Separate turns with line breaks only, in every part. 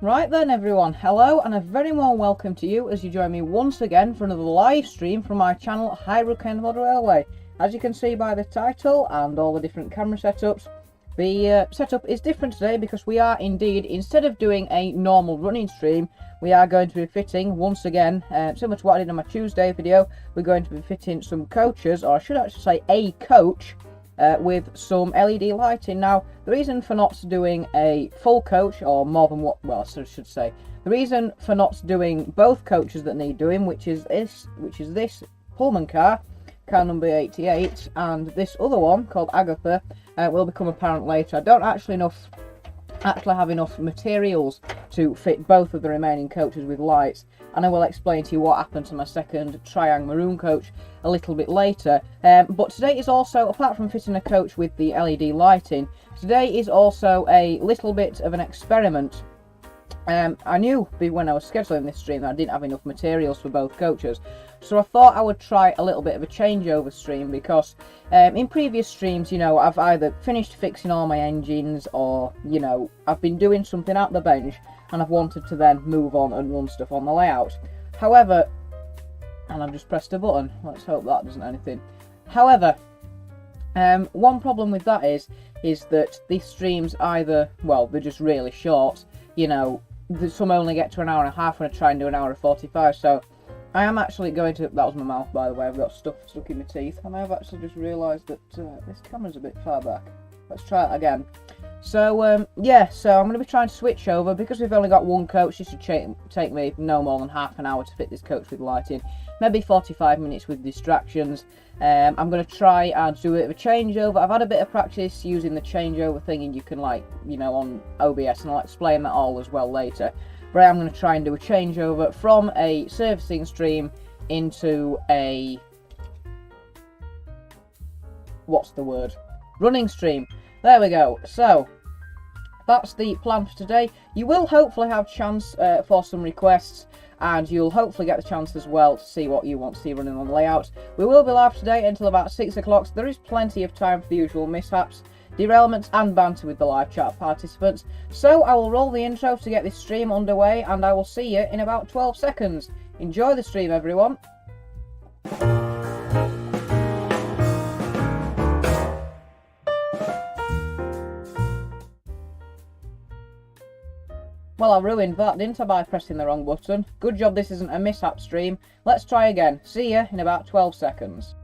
Right then everyone, hello and a very warm welcome to you as you join me once again for another live stream from my channel HEMR Railway. As you can see by the title and all the different camera setups, the setup is different today because we are indeed, instead of doing a normal running stream, we are going to be fitting, once again, similar to what I did on my Tuesday video, we're going to be fitting some coaches, or I should actually say a coach, with some LED lighting. Now, the reason for not doing a full coach, or more than what, well, I should say, the reason for not doing both coaches that need doing, which is this Pullman car number 88, and this other one called Agatha, will become apparent later. I don't actually have enough materials to fit both of the remaining coaches with lights, and I will explain to you what happened to my second Triang Maroon coach a little bit later. But today is also, apart from fitting a coach with the LED lighting, today is also a little bit of an experiment. I knew when I was scheduling this stream that I didn't have enough materials for both coaches, so I thought I would try a little bit of a changeover stream, because in previous streams, you know, I've either finished fixing all my engines, or, you know, I've been doing something at the bench and I've wanted to then move on and run stuff on the layout. However, and I've just pressed a button, let's hope that doesn't anything. However, one problem with that is that these streams either, well, they're just really short, you know, some only get to an hour and a half when I try and do an hour and 45, so I am actually going to, that was my mouth by the way, I've got stuff stuck in my teeth, and I've actually just realised that this camera's a bit far back. Let's try it again. So, yeah, so I'm going to be trying to switch over, because we've only got one coach. This should take me no more than half an hour to fit this coach with lighting, maybe 45 minutes with distractions. I'm going to try and do a bit of a changeover. I've had a bit of practice using the changeover thing, and you can, like, you know, on OBS, and I'll explain that all as well later. But I'm going to try and do a changeover from a servicing stream into a, what's the word, running stream. There we go. So that's the plan for today. You will hopefully have chance for some requests, and you'll hopefully get the chance as well to see what you want to see running on the layout. We will be live today until about 6 o'clock, so there is plenty of time for the usual mishaps, derailments and banter with the live chat participants. So I will roll the intro to get this stream underway, and I will see you in about 12 seconds. Enjoy the stream, everyone. Well, I ruined that, didn't I, by pressing the wrong button? Good job this isn't a mishap stream. Let's try again. See ya in about 12 seconds.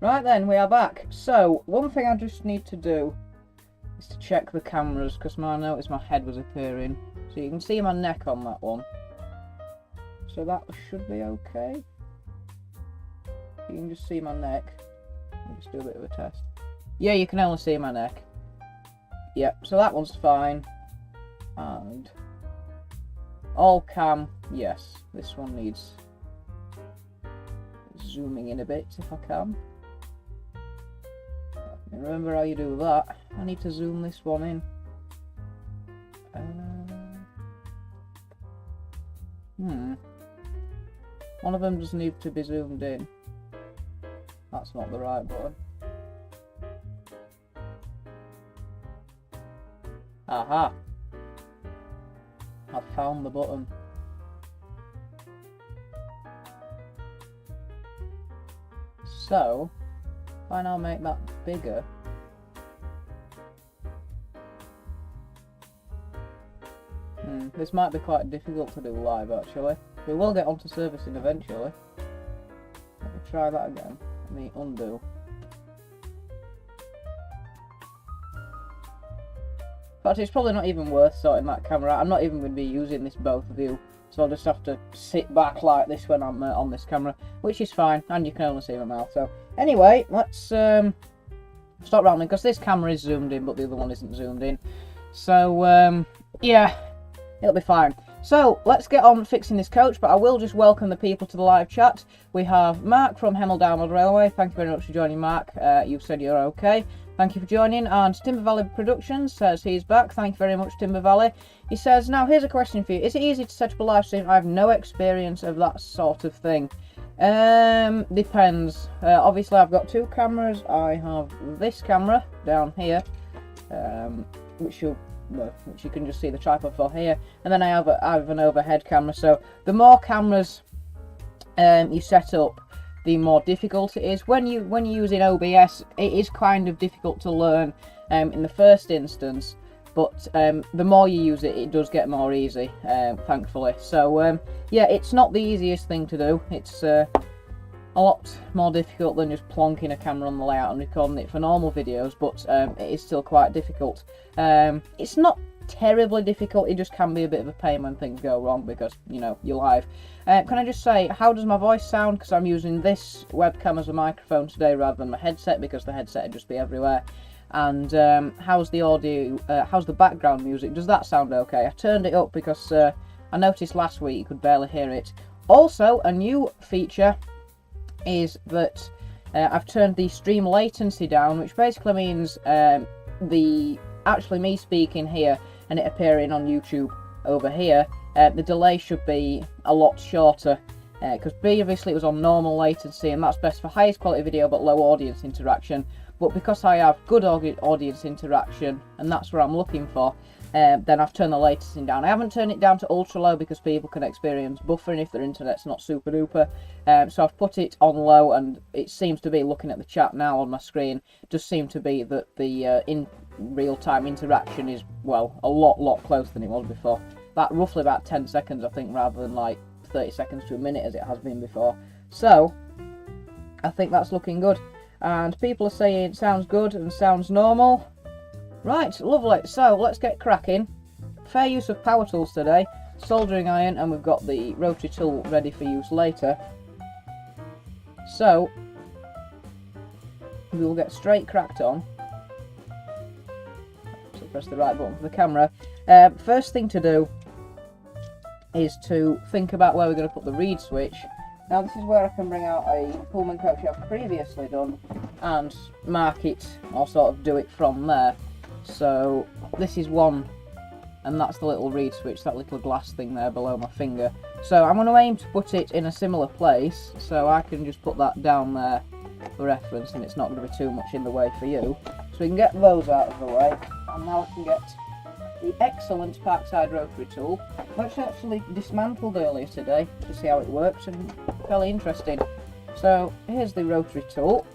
Right then, we are back. So, one thing I just need to do is to check the cameras, because I noticed my head was appearing. So you can see my neck on that one. So that should be okay. You can just see my neck. I'll just do a bit of a test. Yeah, you can only see my neck. Yep, so that one's fine. And all cam, yes. This one needs zooming in a bit if I can. Remember how you do that. I need to zoom this one in. One of them does need to be zoomed in. That's not the right button. Aha! I've found the button. So, if I now make that bigger, this might be quite difficult to do live actually. We will get onto servicing eventually. Let me try that again. Let me undo. In fact, it's probably not even worth sorting that camera out. I'm not even going to be using this both view, so I'll just have to sit back like this when I'm on this camera, which is fine, and you can only see my mouth. So anyway, let's stop rambling, because this camera is zoomed in but the other one isn't zoomed in. So yeah, it'll be fine. So let's get on fixing this coach, but I will just welcome the people to the live chat. We have Mark from HEMR Railway. Thank you very much for joining, Mark. You've said you're okay. Thank you for joining. And Timber Valley Productions says he's back. Thank you very much, Timber Valley. He says, now here's a question for you. Is it easy to set up a live stream? I have no experience of that sort of thing. Depends. Obviously, I've got two cameras. I have this camera down here, which you can just see the tripod for here, and then I have an overhead camera. So the more cameras you set up, the more difficult it is. When you're using OBS, it is kind of difficult to learn in the first instance, but the more you use it, it does get more easy, thankfully. So yeah, it's not the easiest thing to do. It's a lot more difficult than just plonking a camera on the layout and recording it for normal videos, but it is still quite difficult. It's not terribly difficult, it just can be a bit of a pain when things go wrong because, you know, you're live. Can I just say, how does my voice sound? Because I'm using this webcam as a microphone today rather than my headset, because the headset would just be everywhere. And how's the audio, how's the background music? Does that sound okay? I turned it up because I noticed last week you could barely hear it. Also, a new feature is that I've turned the stream latency down, which basically means actually me speaking here and it appearing on YouTube over here, the delay should be a lot shorter, because previously it was on normal latency, and that's best for highest quality video but low audience interaction. But because I have good audience interaction, and that's what I'm looking for, then I've turned the latency down. I haven't turned it down to ultra low because people can experience buffering if their internet's not super duper. So I've put it on low, and it seems to be, looking at the chat now on my screen, just seem to be that the in real-time interaction is, well, a lot closer than it was before. Roughly about 10 seconds, I think, rather than like 30 seconds to a minute as it has been before. So I think that's looking good. And people are saying it sounds good and sounds normal. Right, lovely. So let's get cracking. Fair use of power tools today. Soldering iron, and we've got the rotary tool ready for use later. So we will get straight cracked on. So press the right button for the camera. First thing to do is to think about where we're going to put the reed switch. Now this is where I can bring out a Pullman coach I've previously done and mark it, or sort of do it from there. So this is one, and that's the little reed switch, that little glass thing there below my finger. So I'm going to aim to put it in a similar place, so I can just put that down there for reference, and it's not going to be too much in the way for you. So we can get those out of the way, and now I can get the excellent Parkside rotary tool, which I actually dismantled earlier today to see how it works, and fairly interesting. So here's the rotary tool.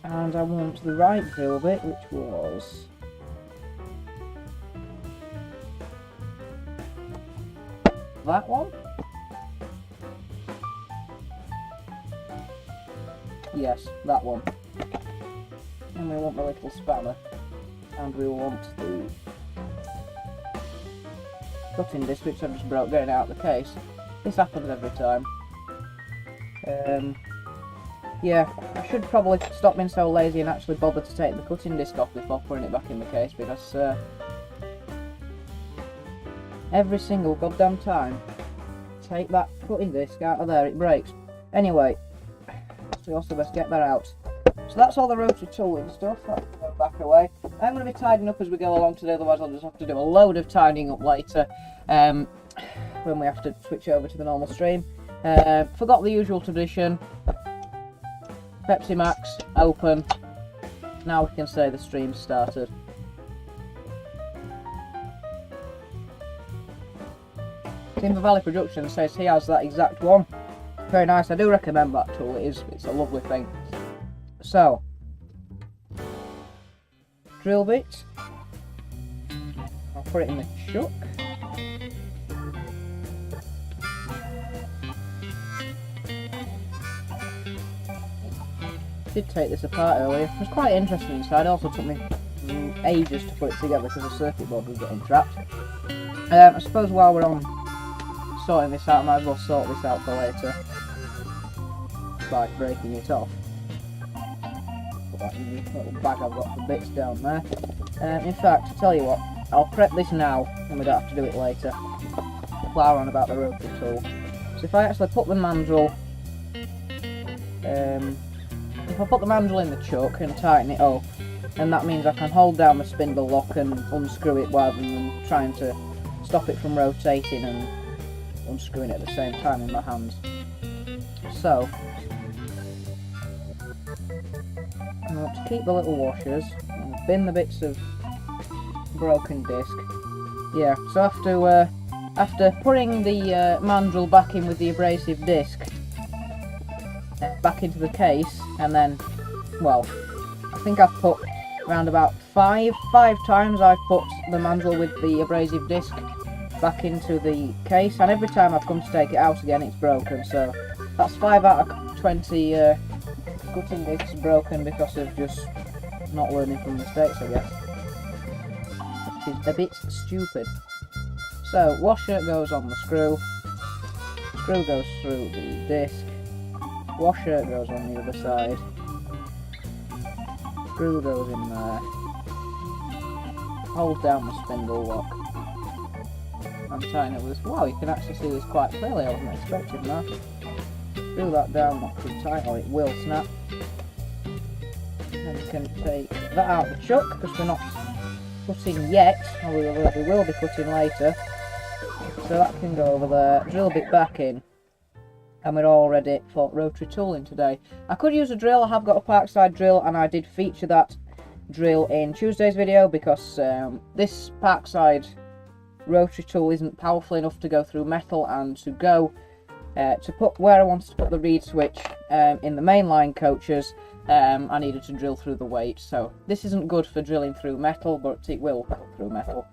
And I want the right drill bit, which was that one. Yes, that one. And we want the little spanner, and we want the cutting disc, which I just broke getting out of the case. This happens every time. Yeah, I should probably stop being so lazy and actually bother to take the cutting disc off before putting it back in the case, because every single goddamn time, take that cutting disc out of there, it breaks. Anyway, so we also best get that out. So that's all the rotary tooling stuff. That'll go back away. I'm going to be tidying up as we go along today, otherwise I'll just have to do a load of tidying up later when we have to switch over to the normal stream. Forgot the usual tradition. Pepsi Max, open. Now we can say the stream started. Timber Valley Productions says he has that exact one. Very nice, I do recommend that tool, it's a lovely thing. So, drill bit. I'll put it in the chuck. Did take this apart earlier. It was quite interesting inside. It also took me ages to put it together because the circuit board was getting trapped. I suppose while we're on sorting this out, I might as well sort this out for later by breaking it off. Put that in the little bag I've got for bits down there. In fact, I tell you what, I'll prep this now and we don't have to do it later. Plough on about the rotary tool. So if I actually put the mandrel if I put the mandrel in the chuck and tighten it up, then that means I can hold down the spindle lock and unscrew it rather than trying to stop it from rotating and unscrewing it at the same time in my hands. So, I want to keep the little washers and bin the bits of broken disc. Yeah, so after putting the mandrel back in with the abrasive disc back into the case, and then, well, I think I've put around about five times I've put the mandrel with the abrasive disc back into the case, and every time I've come to take it out again it's broken. So that's 5 out of 20 cutting discs broken because of just not learning from mistakes, I guess, which is a bit stupid. So washer goes on the screw goes through the disc, washer goes on the other side, screw goes in there, hold down the spindle lock, and tighten it with this. Wow, you can actually see this quite clearly, I wasn't expecting that. Screw that down not too tight or it will snap. Then you can take that out of the chuck because we're not cutting yet, or we will be cutting later. So that can go over there, drill bit back in, and we're all ready for rotary tooling today. I could use a drill, I have got a Parkside drill, and I did feature that drill in Tuesday's video because this Parkside rotary tool isn't powerful enough to go through metal, and to go to put where I wanted to put the reed switch in the mainline coaches, I needed to drill through the weight. So this isn't good for drilling through metal, but it will cut through metal.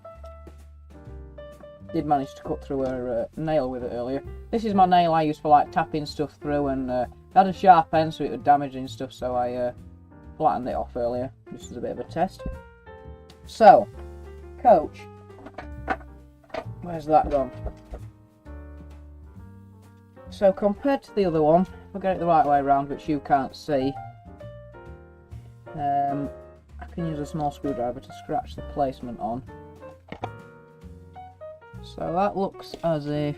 Did manage to cut through a nail with it earlier. This is my nail I use for like tapping stuff through, and it had a sharp end so it was damaging stuff, so I flattened it off earlier just as a bit of a test. So, coach, where's that gone? So compared to the other one, if I get it the right way around, which you can't see, I can use a small screwdriver to scratch the placement on. So that looks as if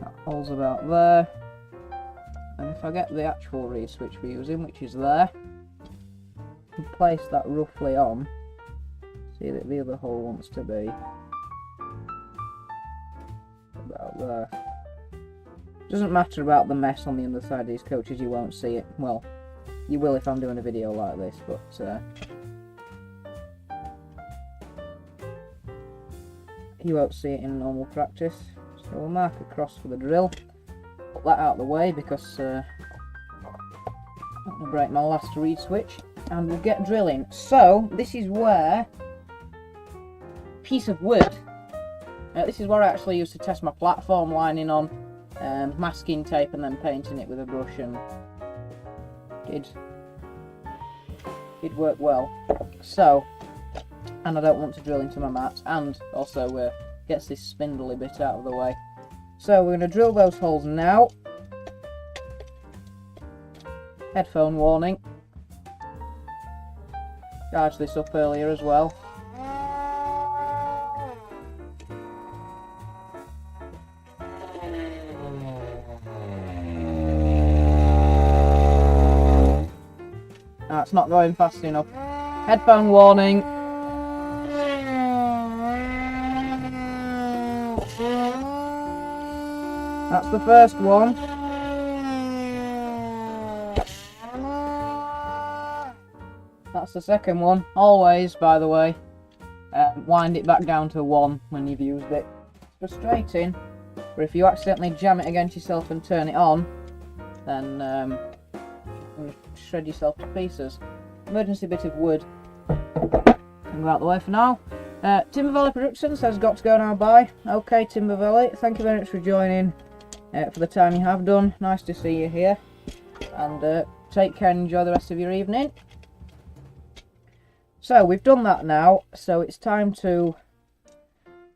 that hole's about there, and if I get the actual reed switch we're using, which is there, and place that roughly on, see that the other hole wants to be about there. Doesn't matter about the mess on the underside of these coaches, you won't see it. Well, you will if I'm doing a video like this, but you won't see it in normal practice. So we'll mark a cross for the drill, put that out of the way because I'm going to break my last reed switch, and we'll get drilling. So this is where piece of wood, this is what I actually used to test my platform lining on, masking tape and then painting it with a brush, and did work well. So, and I don't want to drill into my mat, and also gets this spindly bit out of the way. So we're going to drill those holes now. Headphone warning. Charged this up earlier as well. That's not going fast enough. Headphone warning. That's the first one. That's the second one. Always, by the way, wind it back down to 1 when you've used it. It's frustrating, but if you accidentally jam it against yourself and turn it on, then shred yourself to pieces. Emergency bit of wood. Can go out the way for now. Timber Valley Productions says got to go now, bye. Okay, Timber Valley, thank you very much for joining for the time you have done. Nice to see you here, and take care and enjoy the rest of your evening. So we've done that now, so it's time to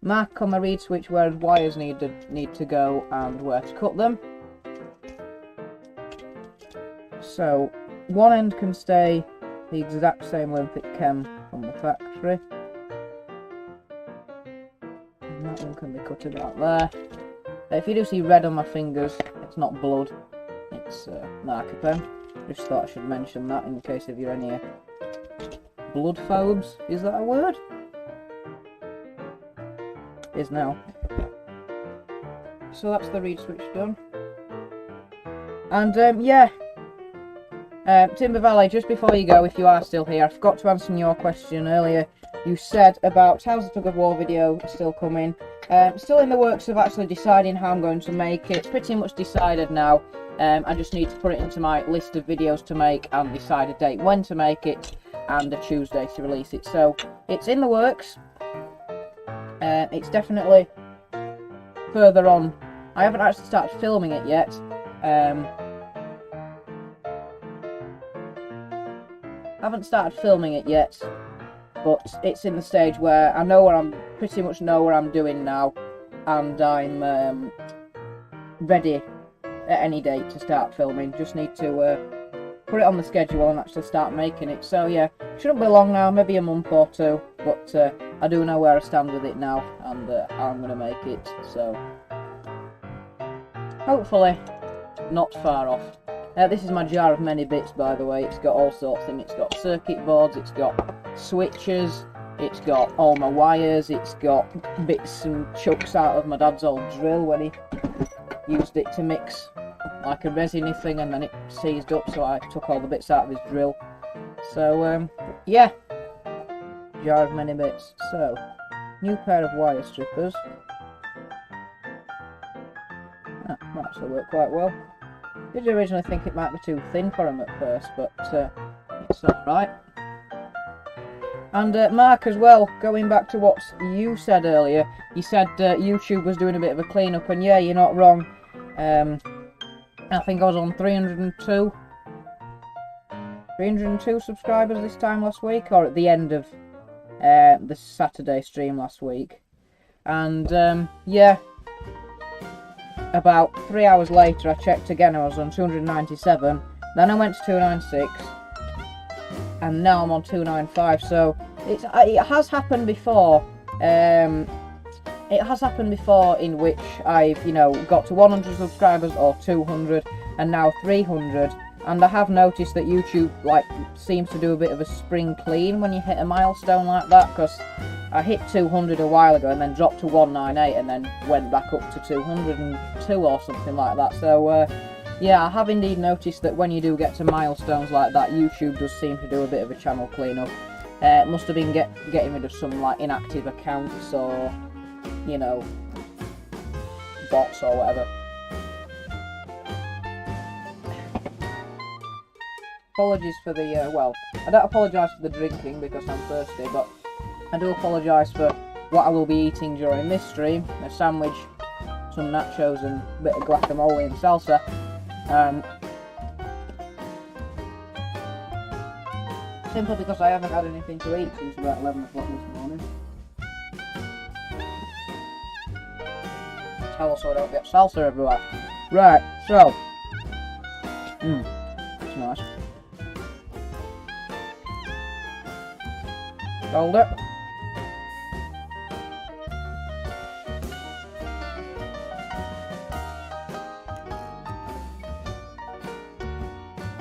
mark on the reed switch where wires need to go and where to cut them. So one end can stay the exact same length it came from the factory, That one can be cut about there. If you do see red on my fingers, it's not blood, it's marker pen. Just thought I should mention that in case of you're any blood phobes. Is that a word? Is now. So that's the reed switch done. And yeah, Timber Valley, just before you go, if you are still here, I forgot to answer your question earlier. You said about how's the tug of war video still coming. Still in the works of actually deciding how I'm going to make it. It's pretty much decided now. I just need to put it into my list of videos to make and decide a date when to make it and a Tuesday to release it. So it's in the works. It's definitely further on. I haven't actually started filming it yet. But it's in the stage where I know pretty much know where I'm doing now, and I'm ready at any date to start filming. Just need to put it on the schedule and actually start making it. So yeah, shouldn't be long now, maybe a month or two, but I do know where I stand with it now and how I'm going to make it. So hopefully not far off. This is my jar of many bits, by the way. It's got all sorts in it. It's got circuit boards, it's got switches, it's got all my wires, it's got bits and chunks out of my dad's old drill when he used it to mix like a resiny thing, and then it seized up, so I took all the bits out of his drill. So yeah, jar of many bits. So, new pair of wire strippers. That might actually work quite well. Did originally think it might be too thin for him at first, but it's alright. And Mark as well, going back to what you said earlier, you said YouTube was doing a bit of a clean-up, and yeah, you're not wrong. I think I was on 302 subscribers this time last week, or at the end of the Saturday stream last week. And yeah, about 3 hours later I checked again, I was on 297, then I went to 296, and now I'm on 295, so it has happened before. It has happened before in which I've, you know, got to 100 subscribers or 200 and now 300, and I have noticed that YouTube like seems to do a bit of a spring clean when you hit a milestone like that, because I hit 200 a while ago and then dropped to 198 and then went back up to 202 or something like that. So yeah, I have indeed noticed that when you do get to milestones like that, YouTube does seem to do a bit of a channel cleanup. Must have been getting rid of some like inactive accounts or, you know, bots or whatever. Apologies for the, well, I don't apologise for the drinking because I'm thirsty, but I do apologise for what I will be eating during this stream. A sandwich, some nachos and a bit of guacamole and salsa. Simply because I haven't had anything to eat since about 11 o'clock this morning. Towel so I don't get salsa everywhere. Right, so. It's nice. Hold it.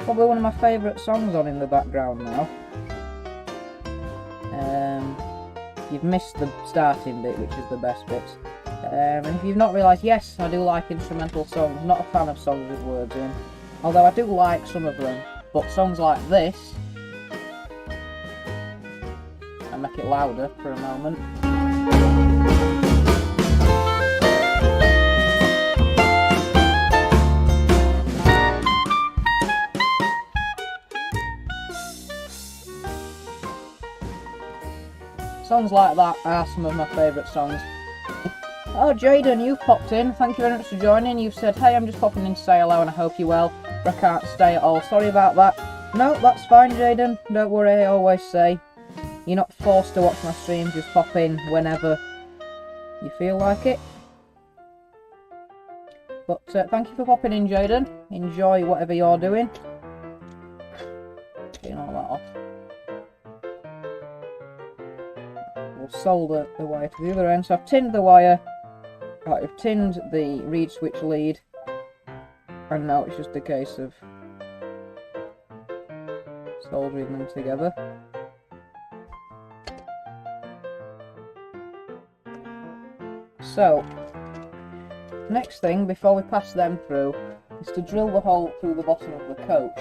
Probably one of my favourite songs on in the background now. You've missed the starting bit, which is the best bit. And if you've not realised, yes, I do like instrumental songs. Not a fan of songs with words in. Although I do like some of them. But songs like this... I'll make it louder for a moment. Songs like that are some of my favourite songs. Oh, Jaden, you've popped in. Thank you very much for joining. You've said, hey, I'm just popping in to say hello and I hope you're well, but I can't stay at all. Sorry about that. No, that's fine, Jaden. Don't worry, I always say. You're not forced to watch my streams, just pop in whenever you feel like it. But thank you for popping in, Jaden. Enjoy whatever you're doing. Getting all that off. will solder the wire to the other end. So I've tinned the wire, I've tinned the reed switch lead, and now it's just a case of soldering them together. So, next thing before we pass them through is to drill the hole through the bottom of the coach.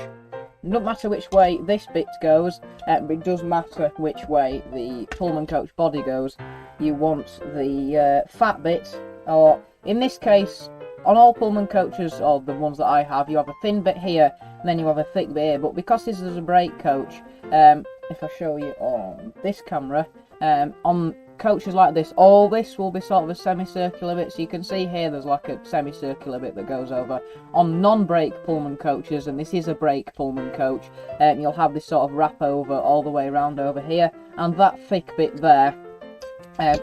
It doesn't matter which way this bit goes, but it does matter which way the Pullman coach body goes. You want the fat bit, or in this case, on all Pullman coaches, or the ones that I have, you have a thin bit here, and then you have a thick bit here. But because this is a brake coach, if I show you on this camera, on coaches like this, all this will be sort of a semicircular bit. So you can see here there's like a semicircular bit that goes over. On non-brake Pullman coaches, and this is a brake Pullman coach, you'll have this sort of wrap over all the way around over here, and that thick bit there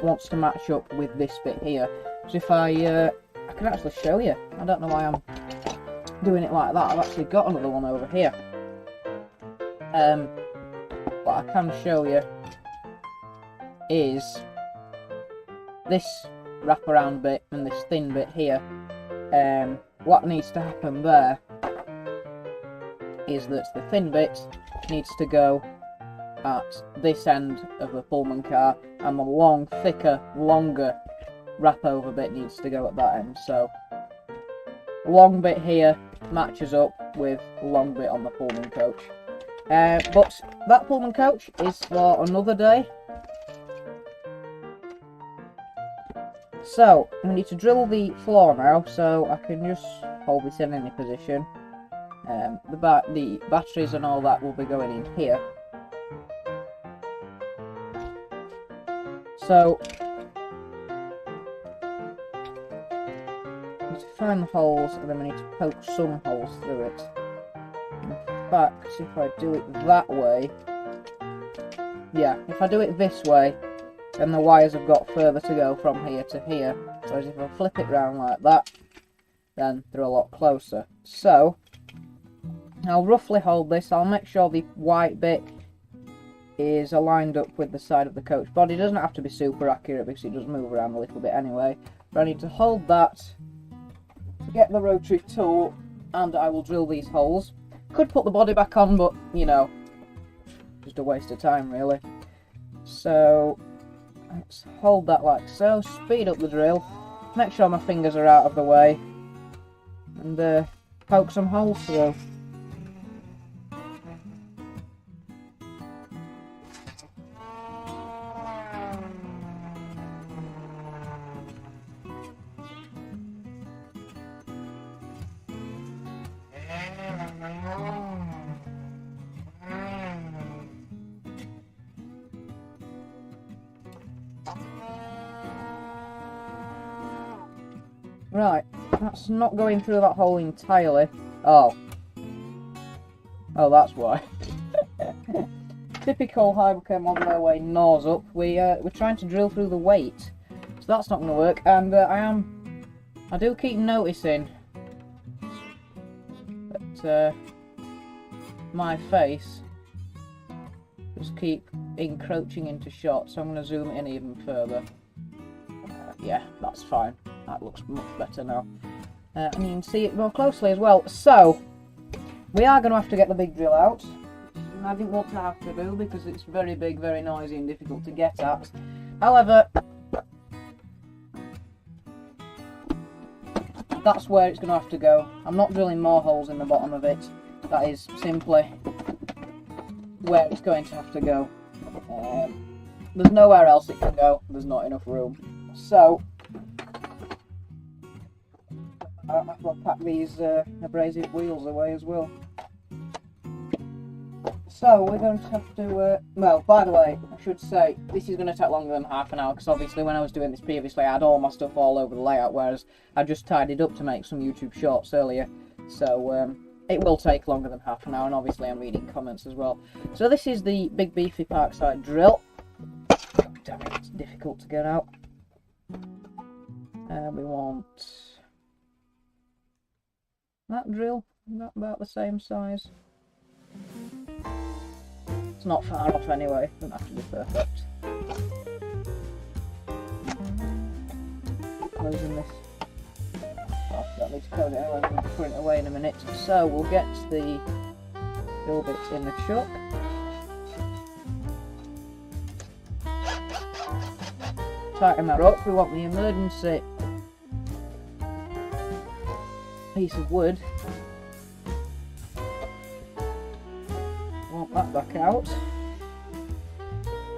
wants to match up with this bit here. So if I can actually show you. I don't know why I'm doing it like that. I've actually got another one over here. What I can show you is this wraparound bit and this thin bit here. What needs to happen there is that the thin bit needs to go at this end of the Pullman car, and the long, thicker, longer wrap over bit needs to go at that end. So long bit here matches up with long bit on the Pullman coach. But that Pullman coach is for another day. So we need to drill the floor now, so I can just hold this in any position. The batteries and all that will be going in here. So we need to find the holes, and then we need to poke some holes through it. In fact, if I do it that way, yeah, if I do it this way, then the wires have got further to go from here to here. Whereas if I flip it round like that, then they're a lot closer. So I'll roughly hold this. I'll make sure the white bit is aligned up with the side of the coach body. It doesn't have to be super accurate because it does move around a little bit anyway. But I need to hold that, get the rotary tool, and I will drill these holes. Could put the body back on, but you know, just a waste of time really. So let's hold that like so, speed up the drill, make sure my fingers are out of the way, and poke some holes through. Right, that's not going through that hole entirely. Oh, that's why. Typical HEMR Model Railway nose up. We're trying to drill through the weight, so that's not going to work. And I do keep noticing that my face just keep encroaching into shot, so I'm going to zoom in even further. Yeah, that's fine. That looks much better now. And you can see it more closely as well. So, we are going to have to get the big drill out. I didn't want to have to do because it's very big, very noisy and difficult to get at. However, that's where it's going to have to go. I'm not drilling more holes in the bottom of it. That is simply where it's going to have to go. There's nowhere else it can go. There's not enough room. So, I'll have to pack these abrasive wheels away as well. So we're going to have to, well, by the way, I should say, this is going to take longer than half an hour, because obviously when I was doing this previously, I had all my stuff all over the layout, whereas I just tidied up to make some YouTube shorts earlier. So it will take longer than half an hour, and obviously I'm reading comments as well. So this is the big beefy Parkside drill. Damn it, it's difficult to get out. We want that drill, about the same size. It's not far off anyway, doesn't have to be perfect. losing this. Oh, that needs to code it anyway, I'm going to put it away in a minute. So we'll get the drill bits in the chuck. Tighten that up. We want the emergency piece of wood. Want that back out.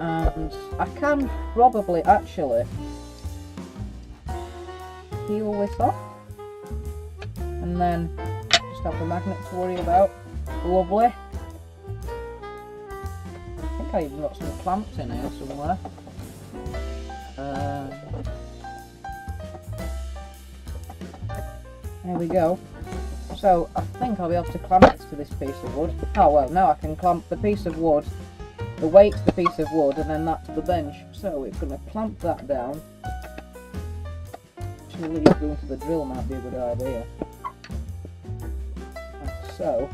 And I can probably actually peel this off and then just have the magnet to worry about. Lovely. I think I even got some clamps in here somewhere. There we go. So I think I'll be able to clamp this to this piece of wood. Oh well, now I can clamp the piece of wood, the weight to the piece of wood, and then that to the bench. So it's going to clamp that down. Actually, leave room for the drill might be a good idea. Like so.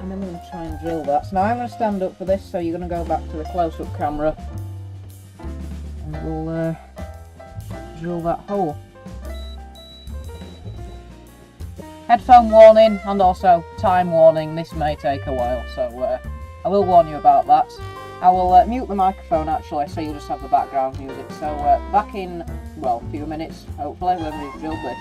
And then we're going to try and drill that. So now I'm going to stand up for this, so you're going to go back to the close-up camera. And we'll drill that hole. Headphone warning and also time warning, this may take a while, so I will warn you about that. I will mute the microphone actually, so you'll just have the background music. So back in, well, a few minutes, hopefully, when we've drilled this.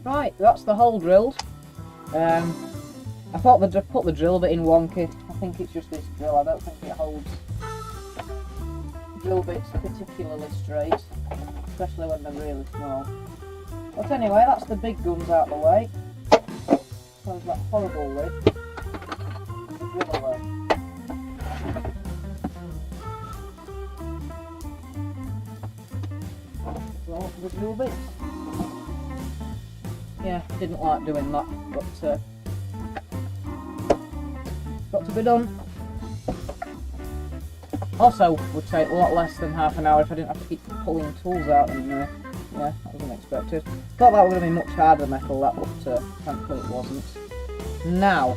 Right, that's the hole drilled. I thought they'd put the drill bit in wonky. I think it's just this drill. I don't think it holds drill bits particularly straight, especially when they're really small. But anyway, that's the big guns out of the way. Close that horrible lid. The drill away. So, the drill bits. Yeah, didn't like doing that, but got to be done. Also, would take a lot less than half an hour if I didn't have to keep pulling tools out, and yeah, that was unexpected. Thought that was going to be much harder metal, that, but thankfully it wasn't. Now,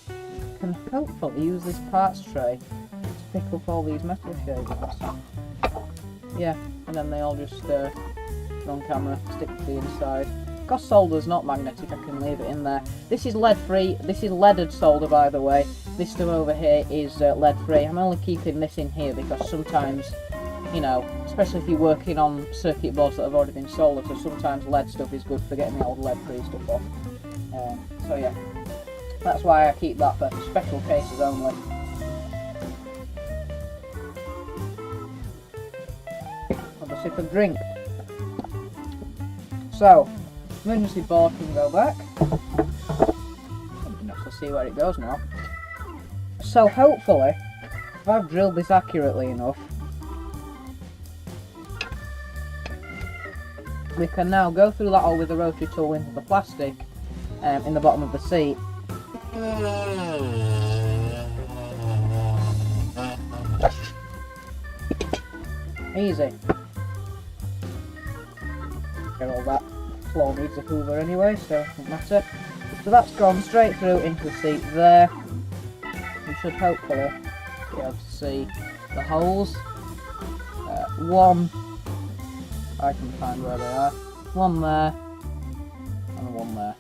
I can hopefully use this parts tray to pick up all these metal shavings. Yeah, and then they all just on camera, stick to the inside. Because solder's not magnetic, I can leave it in there. This is lead free, this is leaded solder by the way. This stuff over here is lead free. I'm only keeping this in here because sometimes, you know, especially if you're working on circuit boards that have already been soldered, so sometimes lead stuff is good for getting the old lead free stuff off. So yeah, that's why I keep that for special cases only. Have a sip of drink. So, emergency board can go back. You can actually see where it goes now. So hopefully, if I've drilled this accurately enough, we can now go through that hole with the rotary tool into the plastic in the bottom of the seat. Easy. Get all that. Floor needs a hoover anyway, so it doesn't matter. So that's gone straight through into the seat there. We should hopefully be able to see the holes. One, I can find where they are. One there, and one there.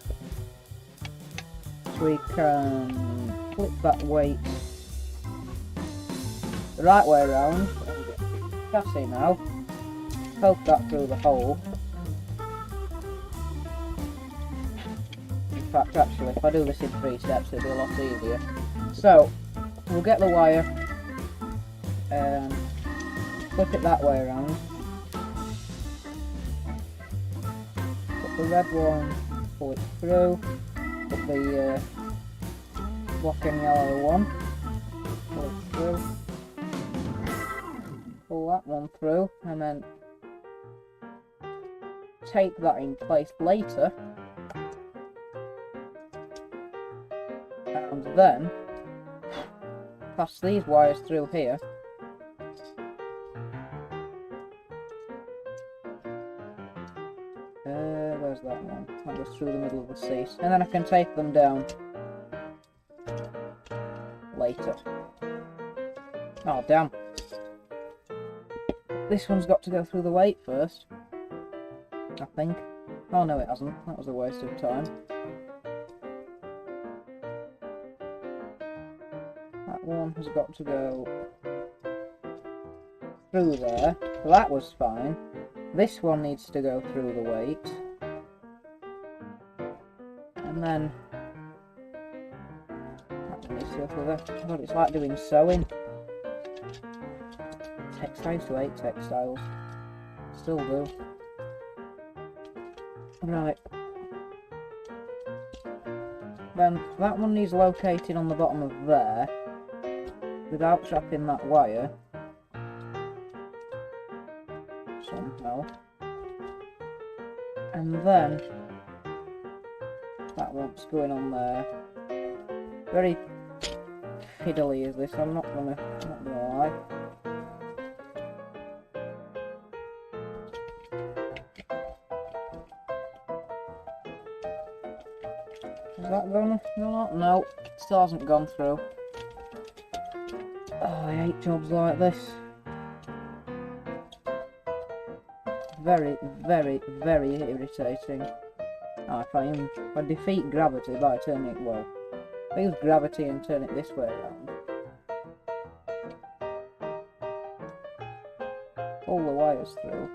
So we can flip that weight the right way around, and get the chassis now, poke that through the hole. In fact, actually, if I do this in 3 steps, it'll be a lot easier. So, we'll get the wire, and flip it that way around. Put the red one, pull it through, put the black and yellow one, pull it through, pull that one through, and then tape that in place later, and then pass these wires through here. Where's that one? That goes through the middle of the seat. And then I can tape them down later. Oh, damn. This one's got to go through the weight first, I think. Oh, no, it hasn't. That was a waste of time. That one has got to go through there. So that was fine. This one needs to go through the weight. And then that one needs to go through there. God, it's like doing sewing. I used to hate textiles. Still do. Right. Then that one needs locating on the bottom of there without trapping that wire somehow. And then that one's going on there. Very fiddly is this, I'm not gonna lie. Is that gone? No, it still hasn't gone through. Oh, I hate jobs like this. Very, very, very irritating. Oh, if I defeat gravity by turning it, well, if I use gravity and turn it this way around. Pull the wires through,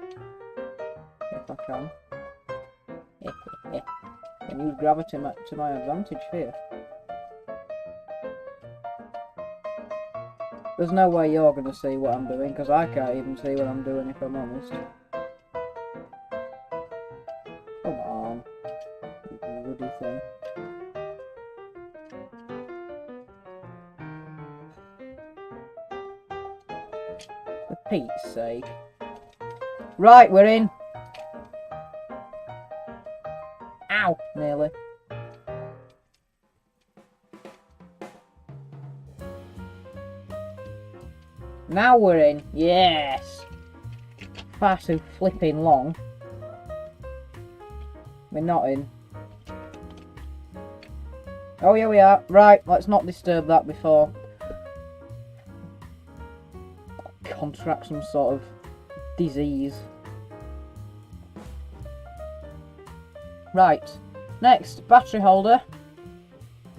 if I can. And use gravity to my advantage here. There's no way you're going to see what I'm doing, because I can't even see what I'm doing if I'm honest. Come on, you bloody thing. For Pete's sake. Right, we're in. Ow, nearly. Now we're in. Yes. Far too flipping long. We're not in. Oh, yeah, we are. Right, let's not disturb that before contract some sort of disease. Right, next, battery holder,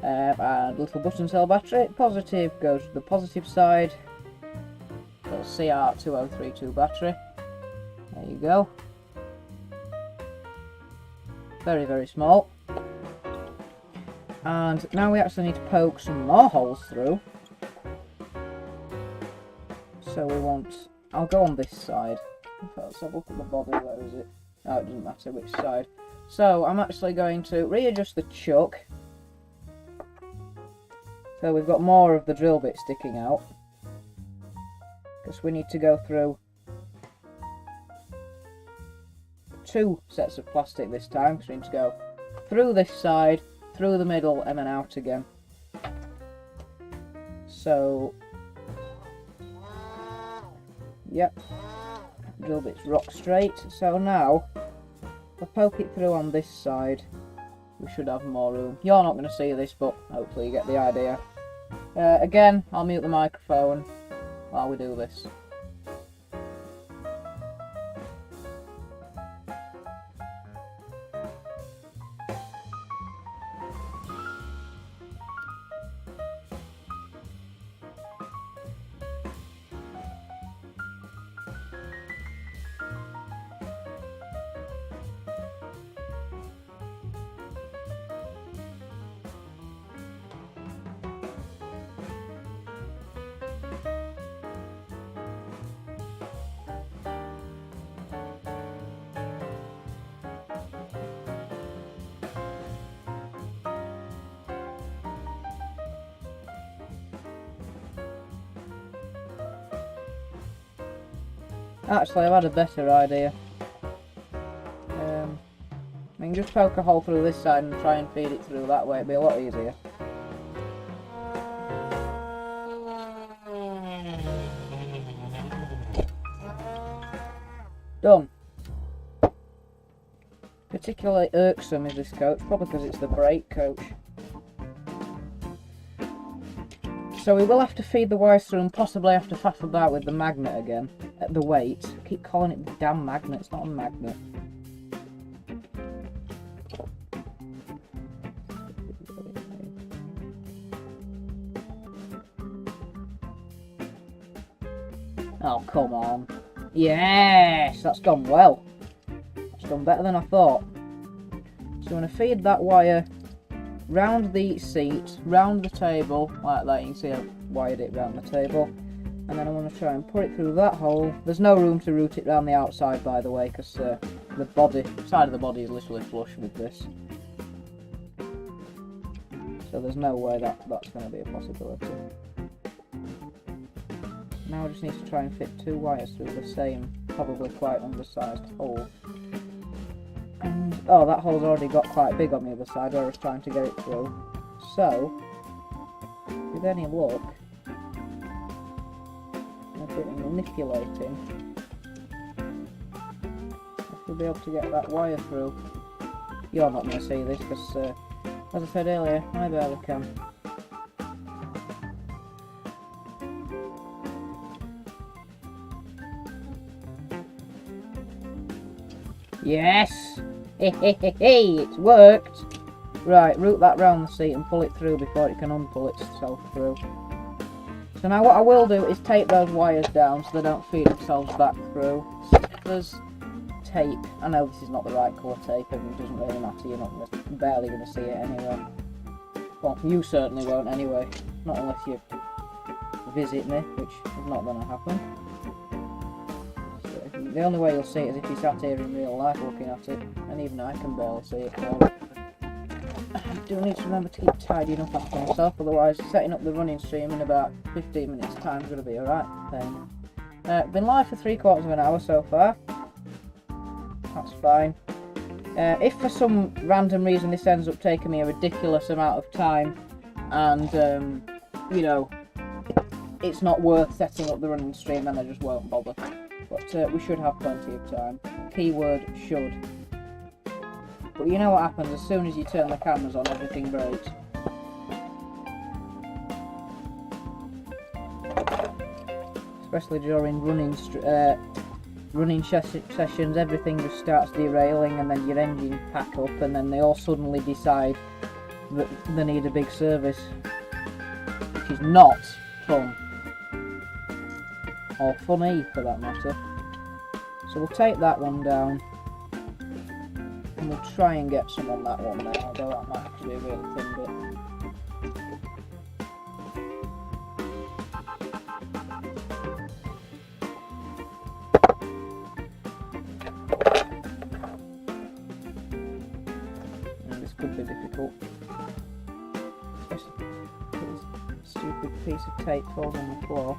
and little button cell battery. Positive goes to the positive side, little CR2032 battery, there you go, very, very small. And now we actually need to poke some more holes through, so we want, I'll go on this side. Let's have a look at the body, where is it? Oh, it doesn't matter which side. So I'm actually going to readjust the chuck, so we've got more of the drill bit sticking out, because we need to go through 2 sets of plastic this time, because we need to go through this side, through the middle, and then out again. So, yep, drill bit's rock straight. So now, if I poke it through on this side, we should have more room. You're not going to see this, but hopefully you get the idea. Again, I'll mute the microphone while we do this. Actually, I've had a better idea. I can just poke a hole through this side and try and feed it through that way. It'd be a lot easier. Done. Particularly irksome is this coach, probably because it's the brake coach. So we will have to feed the wires through and possibly have to faff about with the magnet again. At the weight. I keep calling it the damn magnet, it's not a magnet. Oh, come on. Yes! That's gone well. That's done better than I thought. So I'm going to feed that wire round the seat, round the table, like that. You can see I've wired it round the table. And then I want to try and put it through that hole. There's no room to route it round the outside, by the way, because the side of the body is literally flush with this. So there's no way that's going to be a possibility. Now I just need to try and fit two wires through the same, probably quite undersized hole. And, oh, that hole's already got quite big on the other side where I was trying to get it through. So, with any luck, manipulating, I should be able to get that wire through. You're not going to see this because, as I said earlier, I barely can. Yes! Hey, it's worked! Right, route that round the seat and pull it through before it can unpull itself through. So now what I will do is tape those wires down so they don't feed themselves back through. Scissors, tape. I know this is not the right colour tape, and it doesn't really matter, you're barely going to see it anyway. Well, you certainly won't anyway, not unless you visit me, which is not going to happen. So the only way you'll see it is if you sat here in real life looking at it, and even I can barely see it. So I do need to remember to keep tidying up after myself, otherwise setting up the running stream in about 15 minutes time is going to be alright then. Been live for 3/4 of an hour so far. That's fine. If for some random reason this ends up taking me a ridiculous amount of time and, you know, it's not worth setting up the running stream, then I just won't bother. But we should have plenty of time. Keyword should. But you know what happens, as soon as you turn the cameras on, everything breaks. Especially during running sessions, everything just starts derailing, and then your engine pack up, and then they all suddenly decide that they need a big service, which is not fun. Or funny, for that matter. So we'll take that one down. And we'll try and get some on that one there, although that might actually be a really thin bit. And this could be difficult. Especially if this stupid piece of tape falls on the floor.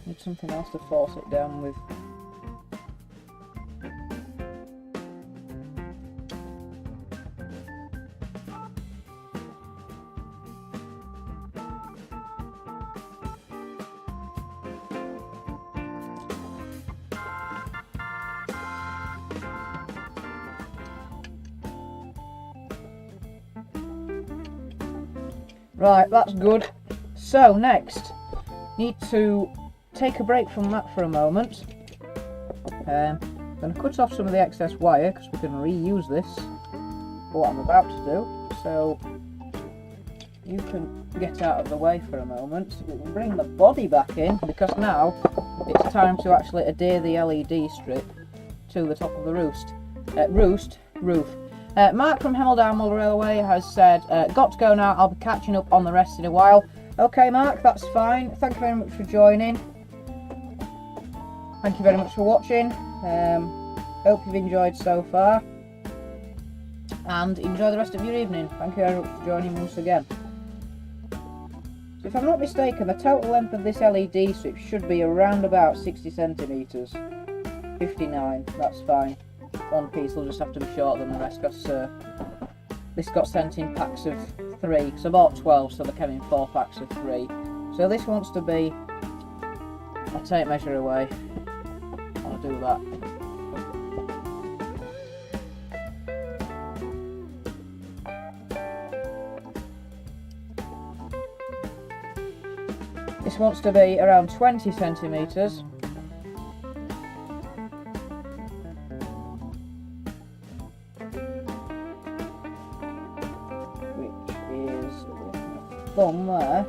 Need something else to force it down with. Right, that's good. So next, need to take a break from that for a moment. I'm going to cut off some of the excess wire because we can reuse this for what I'm about to do. So you can get out of the way for a moment. We can bring the body back in because now it's time to actually adhere the LED strip to the top of the roof. Mark from HEMR Downwell Railway has said, got to go now, I'll be catching up on the rest in a while. Okay Mark, that's fine. Thank you very much for joining. Thank you very much for watching. Hope you've enjoyed so far. And enjoy the rest of your evening. Thank you very much for joining once again. So if I'm not mistaken, the total length of this LED strip should be around about 60 centimetres. 59, that's fine. One piece will just have to be shorter than the rest because this got sent in packs of 3, so about 12, so they came in 4 packs of 3. So this wants to be, I'll tape measure away, I'll do that. This wants to be around 20 centimetres. Thumb there,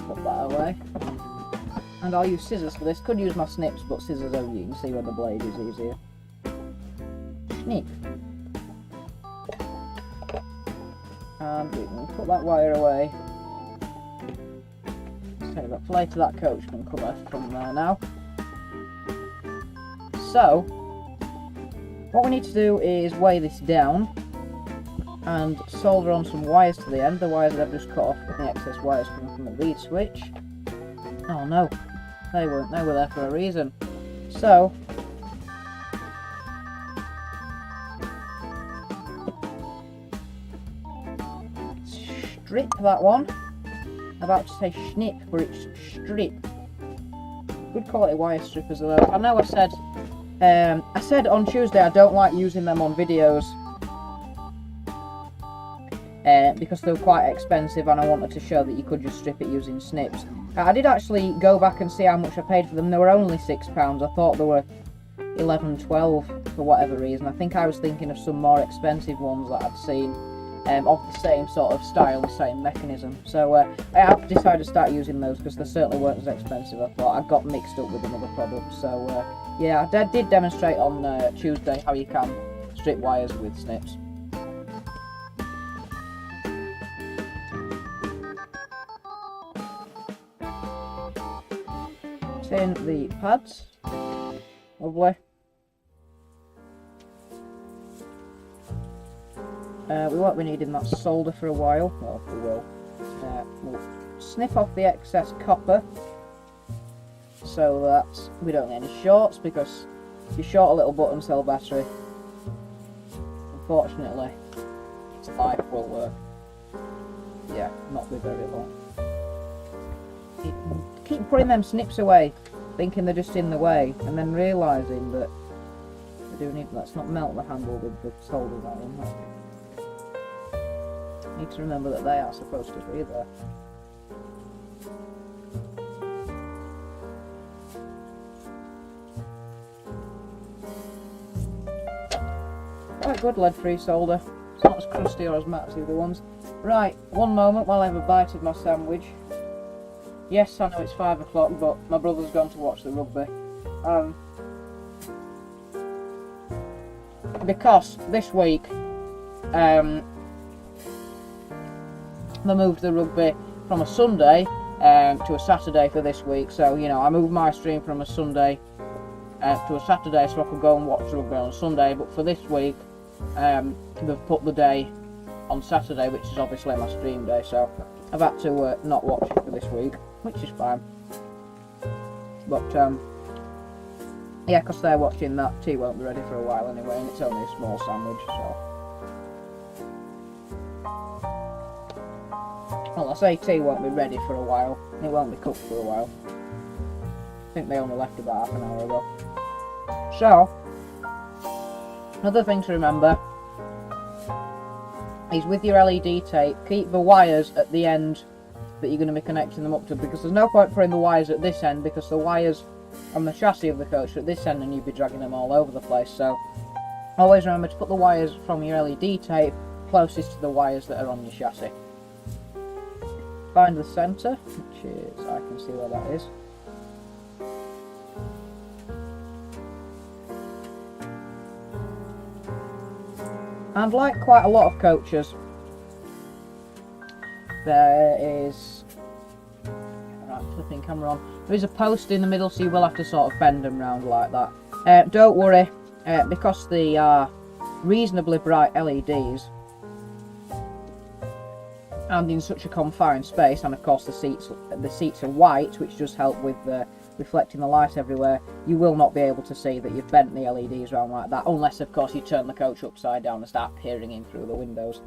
put that away, and I'll use scissors for this. Could use my snips, but scissors only, you can see where the blade is easier. Snip, and we can put that wire away. So the plate of that coach can come off from there now. So what we need to do is weigh this down and solder on some wires to the end, the wires that I've just cut off with the excess wires coming from the lead switch. Oh no, they weren't, they were there for a reason. So, strip that one. I'm about to say snip, but it's strip. Good quality wire strippers though. I know I said on Tuesday I don't like using them on videos. Because they were quite expensive and I wanted to show that you could just strip it using snips. I did actually go back and see how much I paid for them. They were only £6. I thought they were 11, 12 for whatever reason. I think I was thinking of some more expensive ones that I'd seen of the same sort of style, the same mechanism. So I have decided to start using those because they certainly weren't as expensive as I thought. I got mixed up with another product. So yeah, I did demonstrate on Tuesday how you can strip wires with snips. In the pads, lovely. We won't be needing that solder for a while. Well, we will. We'll snip off the excess copper so that we don't get any shorts, because if you short a little button cell battery, unfortunately, its life will not be very long. Keep putting them snips away, thinking they're just in the way, and then realising that we do need, let's not melt the handle with the solder that one. Need to remember that they are supposed to be there. Quite good lead-free solder. It's not as crusty or as matte as the other ones. Right, one moment while I have a bite of my sandwich. Yes, I know it's 5 o'clock, but my brother's gone to watch the rugby. Because this week, they moved the rugby from a Sunday to a Saturday for this week. So, you know, I moved my stream from a Sunday to a Saturday so I could go and watch the rugby on Sunday. But for this week, they've put the day on Saturday, which is obviously my stream day. So I've had to not watch it for this week, which is fine. But yeah, because they're watching that, tea won't be ready for a while anyway, and it's only a small sandwich, so. Well, I say tea won't be ready for a while, it won't be cooked for a while. I think they only left about half an hour ago. So, another thing to remember is with your LED tape, keep the wires at the end that you're going to be connecting them up to, because there's no point putting the wires at this end, because the wires on the chassis of the coach are at this end and you'd be dragging them all over the place. So always remember to put the wires from your LED tape closest to the wires that are on your chassis. Find the centre, which is, I can see where that is. And like quite a lot of coaches, there is, right, flipping camera on, there is a post in the middle, so you will have to sort of bend them round like that. Don't worry, because they are reasonably bright LEDs and in such a confined space, and of course the seats are white, which does help with reflecting the light everywhere, you will not be able to see that you've bent the LEDs around like that, unless of course you turn the coach upside down and start peering in through the windows.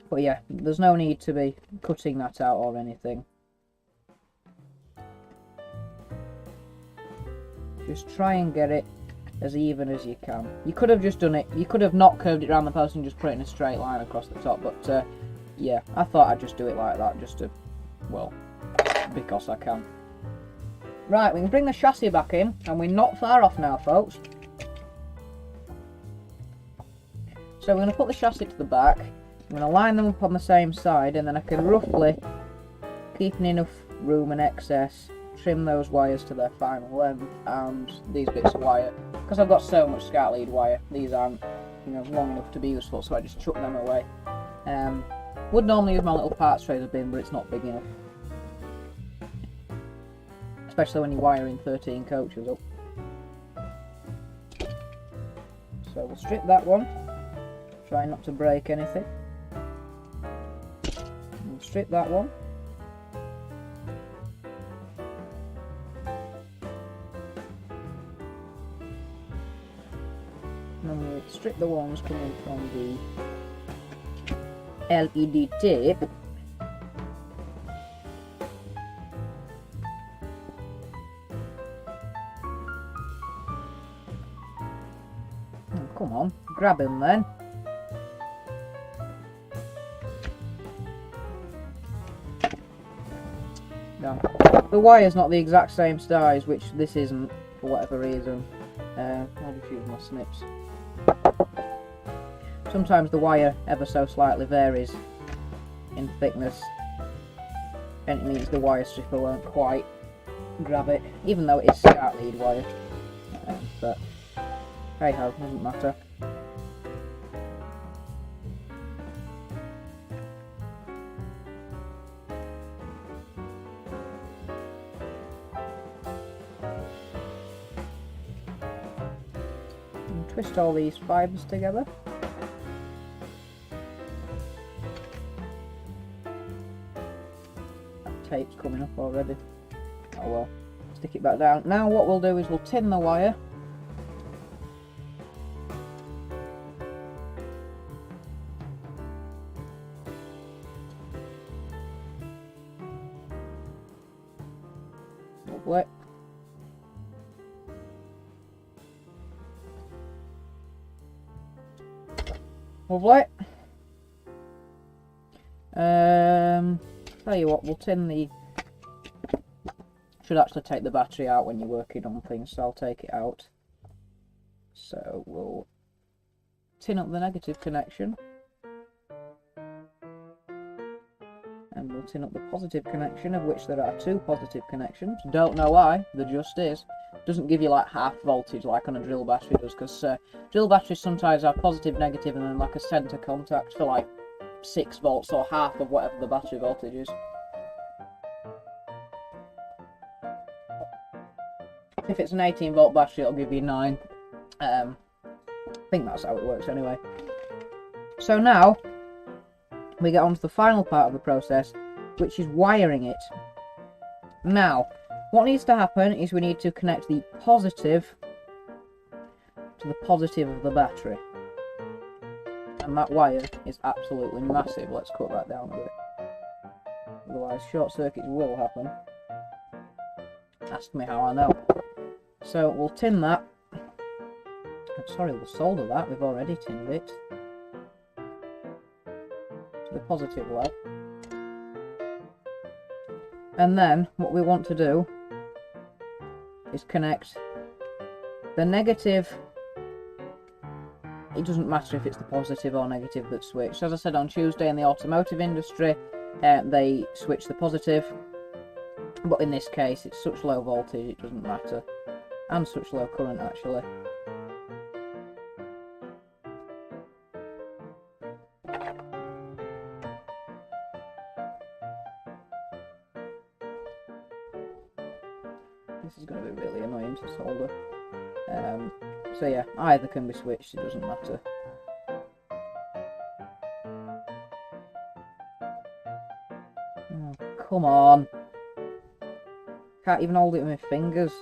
But yeah, there's no need to be cutting that out or anything. Just try and get it as even as you can. You could have just done it, you could have not curved it around the post and just put it in a straight line across the top, but yeah, I thought I'd just do it like that, just to, well, because I can. Right, we can bring the chassis back in, and we're not far off now, folks. So we're going to put the chassis to the back, I'm going to line them up on the same side, and then I can roughly, keeping enough room and excess, trim those wires to their final length, and these bits of wire, because I've got so much SCART lead wire, these aren't, you know, long enough to be useful, so I just chuck them away. Would normally use my little parts trader bin, but it's not big enough. Especially when you're wiring 13 coaches up. So we'll strip that one, try not to break anything. We'll strip that one. And then we'll strip the ones coming from the LED tape. Come on, grab him then. No, the wire's not the exact same size, which this isn't for whatever reason. I'll just use my snips. Sometimes the wire ever so slightly varies in thickness, and it means the wire stripper won't quite grab it, even though it is SCART lead wire. But hey ho, doesn't matter. And twist all these fibres together. That tape's coming up already. Oh well, stick it back down. Now what we'll do is we'll tin the wire. Lovely. Lovely. Tell you what, we'll tin the... Should actually take the battery out when you're working on things, so I'll take it out. So we'll tin up the negative connection. And we'll tin up the positive connection, of which there are 2 positive connections. Don't know why, there just is. Doesn't give you like half voltage like on a drill battery does, because drill batteries sometimes have positive, negative, and then like a centre contact for like 6 volts or half of whatever the battery voltage is. If it's an 18 volt battery, it'll give you 9. I think that's how it works anyway. So now we get on to the final part of the process, which is wiring it. Now, what needs to happen is we need to connect the positive to the positive of the battery. And that wire is absolutely massive. Let's cut that down a bit. Otherwise, short circuits will happen. Ask me how I know. So we'll tin that. sorry, we'll solder that. We've already tinned it to the positive lead. And then what we want to do is connect the negative. It doesn't matter if it's the positive or negative that's switched. As I said on Tuesday, in the automotive industry, they switch the positive, but in this case it's such low voltage it doesn't matter, and such low current actually. This is going to be really annoying to solder. So yeah, either can be switched, it doesn't matter. Oh, come on. Can't even hold it with my fingers.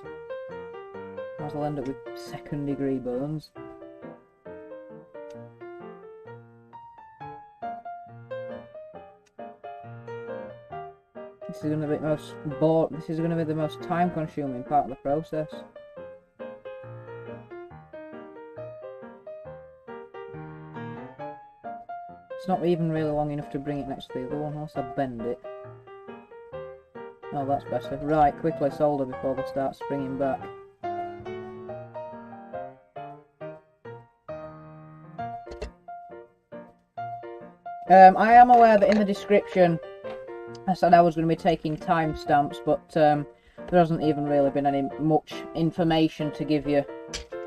Might as well end up with 2nd degree burns. This is going to be the most time-consuming part of the process. It's not even really long enough to bring it next to the other one, unless I bend it. Oh, that's better. Right, quickly solder before they start springing back. I am aware that in the description I said I was going to be taking timestamps, but there hasn't even really been any much information to give you,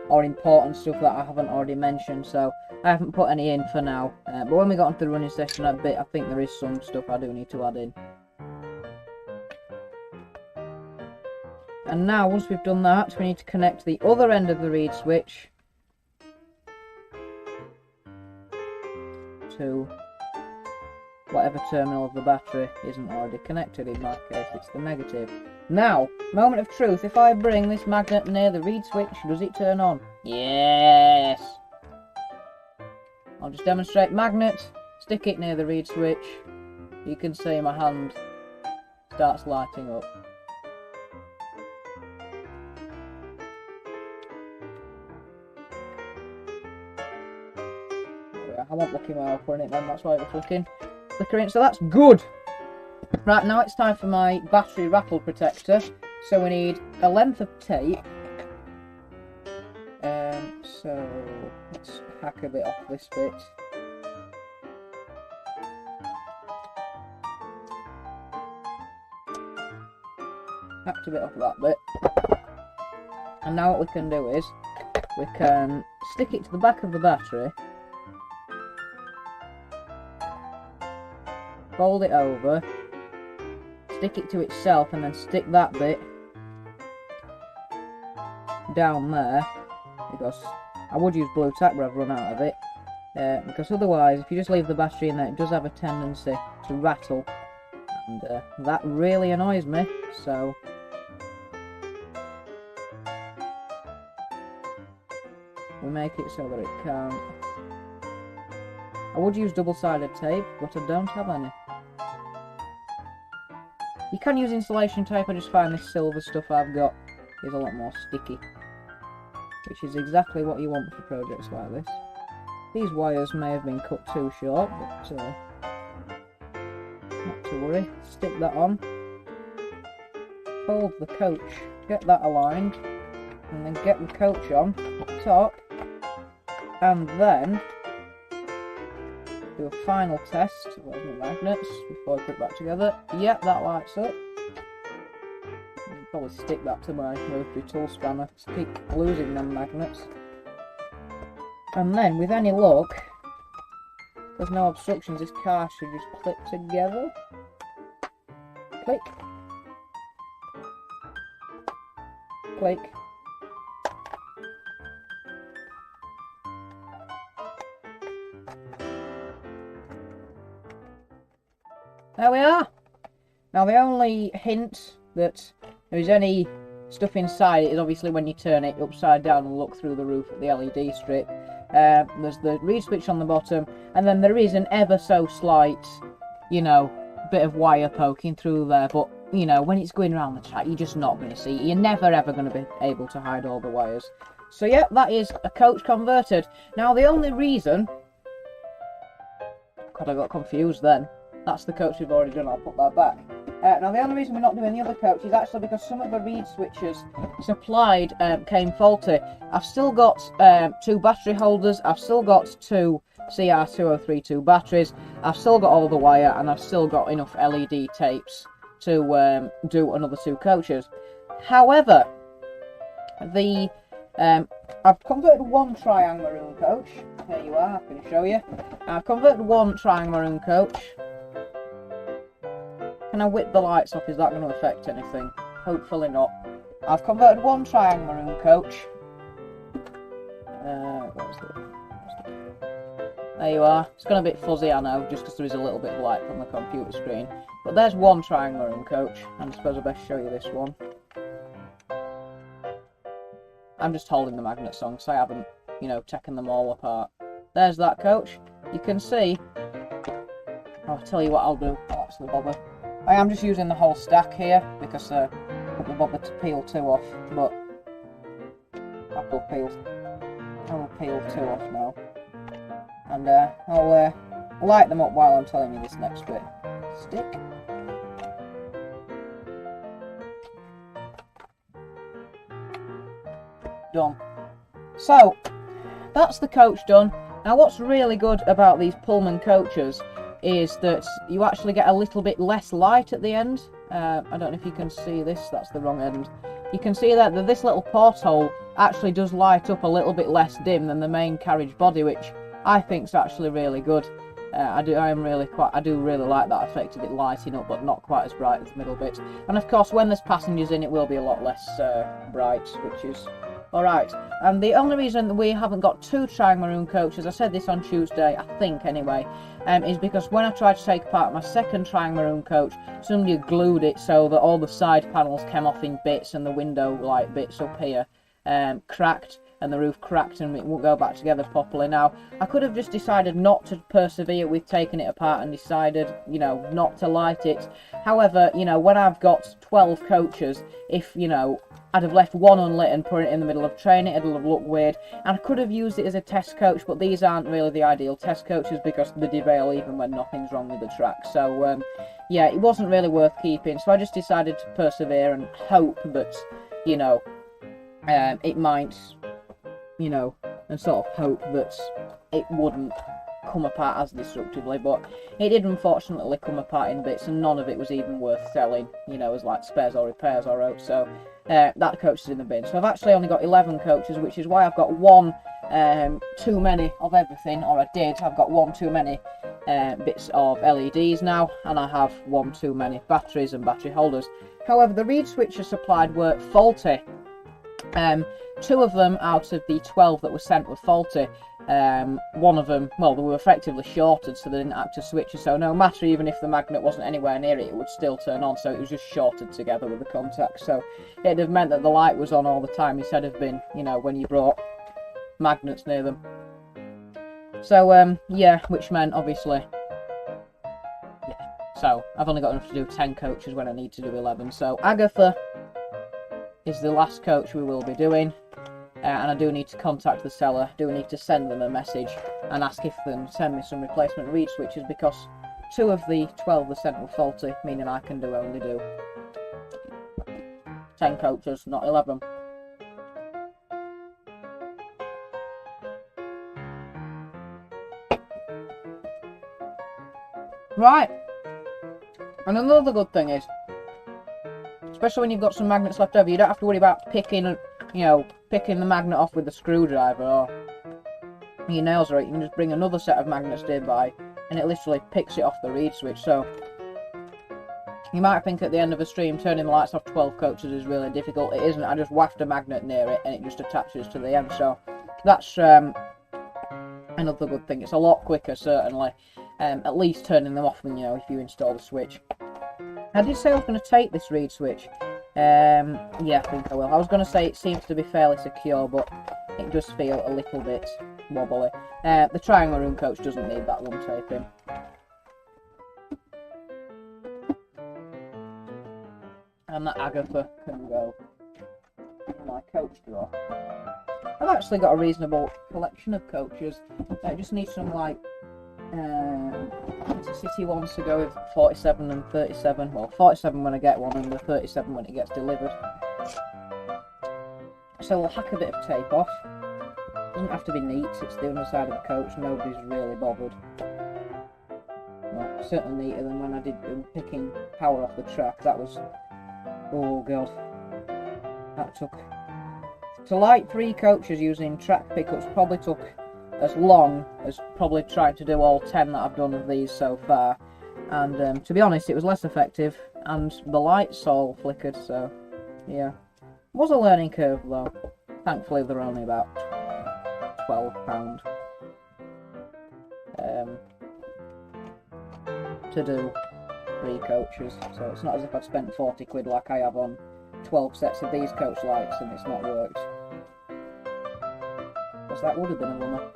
or important stuff that I haven't already mentioned, so I haven't put any in for now. But when we got into the running session a bit, I think there is some stuff I do need to add in. And now, once we've done that, we need to connect the other end of the reed switch to whatever terminal of the battery isn't already connected. In my case, it's the negative. Now, moment of truth, if I bring this magnet near the reed switch, does it turn on? Yes! I'll just demonstrate magnet, stick it near the reed switch. You can see my hand starts lighting up. I won't look in my eye for it then, that's why it was flickering, so that's good. Right, now it's time for my battery rattle protector. So we need a length of tape. So let's hack a bit off this bit. Hacked a bit off that bit. And now what we can do is we can stick it to the back of the battery, fold it over, stick it to itself, and then stick that bit down there, because I would use blue tack but I've run out of it, because otherwise if you just leave the battery in there it does have a tendency to rattle, and that really annoys me. So we make it so that it can't. I would use double-sided tape, but I don't have any. You can use insulation tape, I just find this silver stuff I've got is a lot more sticky, which is exactly what you want for projects like this. These wires may have been cut too short, but not to worry. Stick that on, fold the coach, get that aligned, and then get the coach on the top, and then do a final test of the magnets before I put it back together. Yep, that lights up. I'll probably stick that to my rotary tool spanner to keep losing them magnets. And then, with any luck, there's no obstructions, this car should just clip together. Click. Click. There we are. Now the only hint that there is any stuff inside it is obviously when you turn it upside down and look through the roof at the LED strip. There's the reed switch on the bottom, and then there is an ever so slight, you know, bit of wire poking through there, but you know, when it's going around the track you're just not going to see it. You're never ever going to be able to hide all the wires. So yeah, that is a coach converted. Now the only reason... God, I got confused then. That's the coach we've already done, I'll put that back. Now the only reason we're not doing the other coach is actually because some of the reed switches supplied came faulty. I've still got 2 battery holders, I've still got 2 CR2032 batteries, I've still got all the wire, and I've still got enough LED tapes to do another 2 coaches. However, I've converted 1 Triang Maroon coach. Here you are, I can show you. I've converted 1 Triang Maroon coach. Can I whip the lights off? Is that going to affect anything? Hopefully not. I've converted 1 Triang Maroon coach. There you are. It's going to be a bit fuzzy, I know, just because there is a little bit of light from the computer screen. But there's 1 Triang Maroon coach. And I suppose I best show you this one. I'm just holding the magnets on, so I haven't, you know, taken them all apart. There's that coach. You can see... I'll tell you what I'll do. I'll actually bother. I am just using the whole stack here, because I couldn't bother to peel 2 off, but... I will peel 2 off now. And I'll light them up while I'm telling you this next bit. Stick. Done. So, that's the coach done. Now what's really good about these Pullman coaches is that you actually get a little bit less light at the end. I don't know if you can see this, that's the wrong end. You can see that this little porthole actually does light up a little bit less dim than the main carriage body, which I think is actually really good. I do really like that effect of it lighting up, but not quite as bright as the middle bit. And of course, when there's passengers in, it will be a lot less bright, which is alright. And the only reason that we haven't got 2 Triang Maroon coaches, I said this on Tuesday, I think anyway, is because when I tried to take apart my second Triang Maroon coach, somebody had glued it so that all the side panels came off in bits, and the window light bits up here cracked, and the roof cracked, and it won't go back together properly. Now, I could have just decided not to persevere with taking it apart and decided, you know, not to light it. However, you know, when I've got 12 coaches, if, you know, I'd have left one unlit and put it in the middle of training, it'll have looked weird. And I could have used it as a test coach, but these aren't really the ideal test coaches because they derail even when nothing's wrong with the track. So, yeah, it wasn't really worth keeping. So I just decided to persevere and hope that, you know, it might, you know, and sort of hope that it wouldn't come apart as destructively, but it did unfortunately come apart in bits, and none of it was even worth selling, you know, as like spares or repairs or out. So that coach is in the bin. So I've actually only got 11 coaches, which is why I've got 1 too many of everything, or I did. I've got 1 too many bits of LEDs now, and I have 1 too many batteries and battery holders. However, the reed switches supplied were faulty. 2 of them out of the 12 that were sent were faulty. One of them, well, they were effectively shorted, so they didn't act as switches, so no matter, even if the magnet wasn't anywhere near it, it would still turn on, so it was just shorted together with the contact. So it'd have meant that the light was on all the time instead of being, you know, when you brought magnets near them. So, yeah, which meant, obviously, yeah, so I've only got enough to do 10 coaches when I need to do 11. So Agatha is the last coach we will be doing. And I do need to contact the seller, do need to send them a message and ask if they can send me some replacement reed switches, because 2 of the 12 they sent were faulty, meaning I can only do 10 coaches, not 11. Right, and another good thing is, especially when you've got some magnets left over, you don't have to worry about picking, you know, picking the magnet off with a screwdriver or your nails, or you can just bring another set of magnets nearby and it literally picks it off the reed switch. So you might think at the end of a stream turning the lights off 12 coaches is really difficult. It isn't. I just waft a magnet near it and it just attaches to the end. So that's another good thing. It's a lot quicker, certainly, at least turning them off, you know, if you install the switch. I did say I was going to take this reed switch. Yeah, I think I will. I was going to say it seems to be fairly secure, but it does feel a little bit wobbly. The Triang Maroon coach doesn't need that one taping. And that Agatha can go in my coach drawer. And I've actually got a reasonable collection of coaches. I just need some like City wants to go with 47 and 37. Well, 47 when I get one, and the 37 when it gets delivered. So we'll hack a bit of tape off. Doesn't have to be neat. It's the underside of the coach. Nobody's really bothered. Well, certainly neater than when I did picking power off the track. That was, oh god, that took. To light 3 coaches using track pickups probably took as long as probably trying to do all 10 that I've done of these so far, and to be honest it was less effective, and the lights all flickered, so yeah, it was a learning curve though. Thankfully they're only about £12 to do 3 coaches, so it's not as if I'd spent 40 quid like I have on 12 sets of these coach lights and it's not worked. Because that would have been a winner.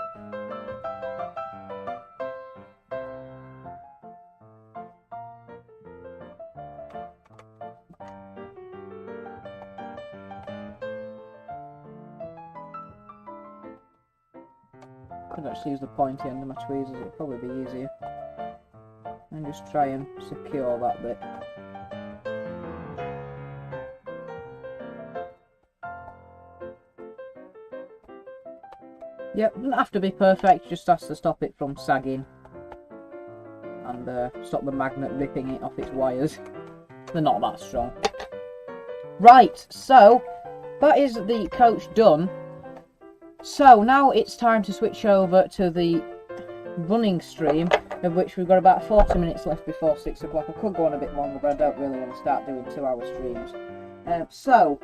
Could actually use the pointy end of my tweezers, it'd probably be easier. And just try and secure that bit. Yep, doesn't have to be perfect, just has to stop it from sagging. And stop the magnet ripping it off its wires. They're not that strong. Right, so that is the coach done. So now it's time to switch over to the running stream, of which we've got about 40 minutes left before 6 o'clock. I could go on a bit longer, but I don't really want to start doing 2-hour streams. So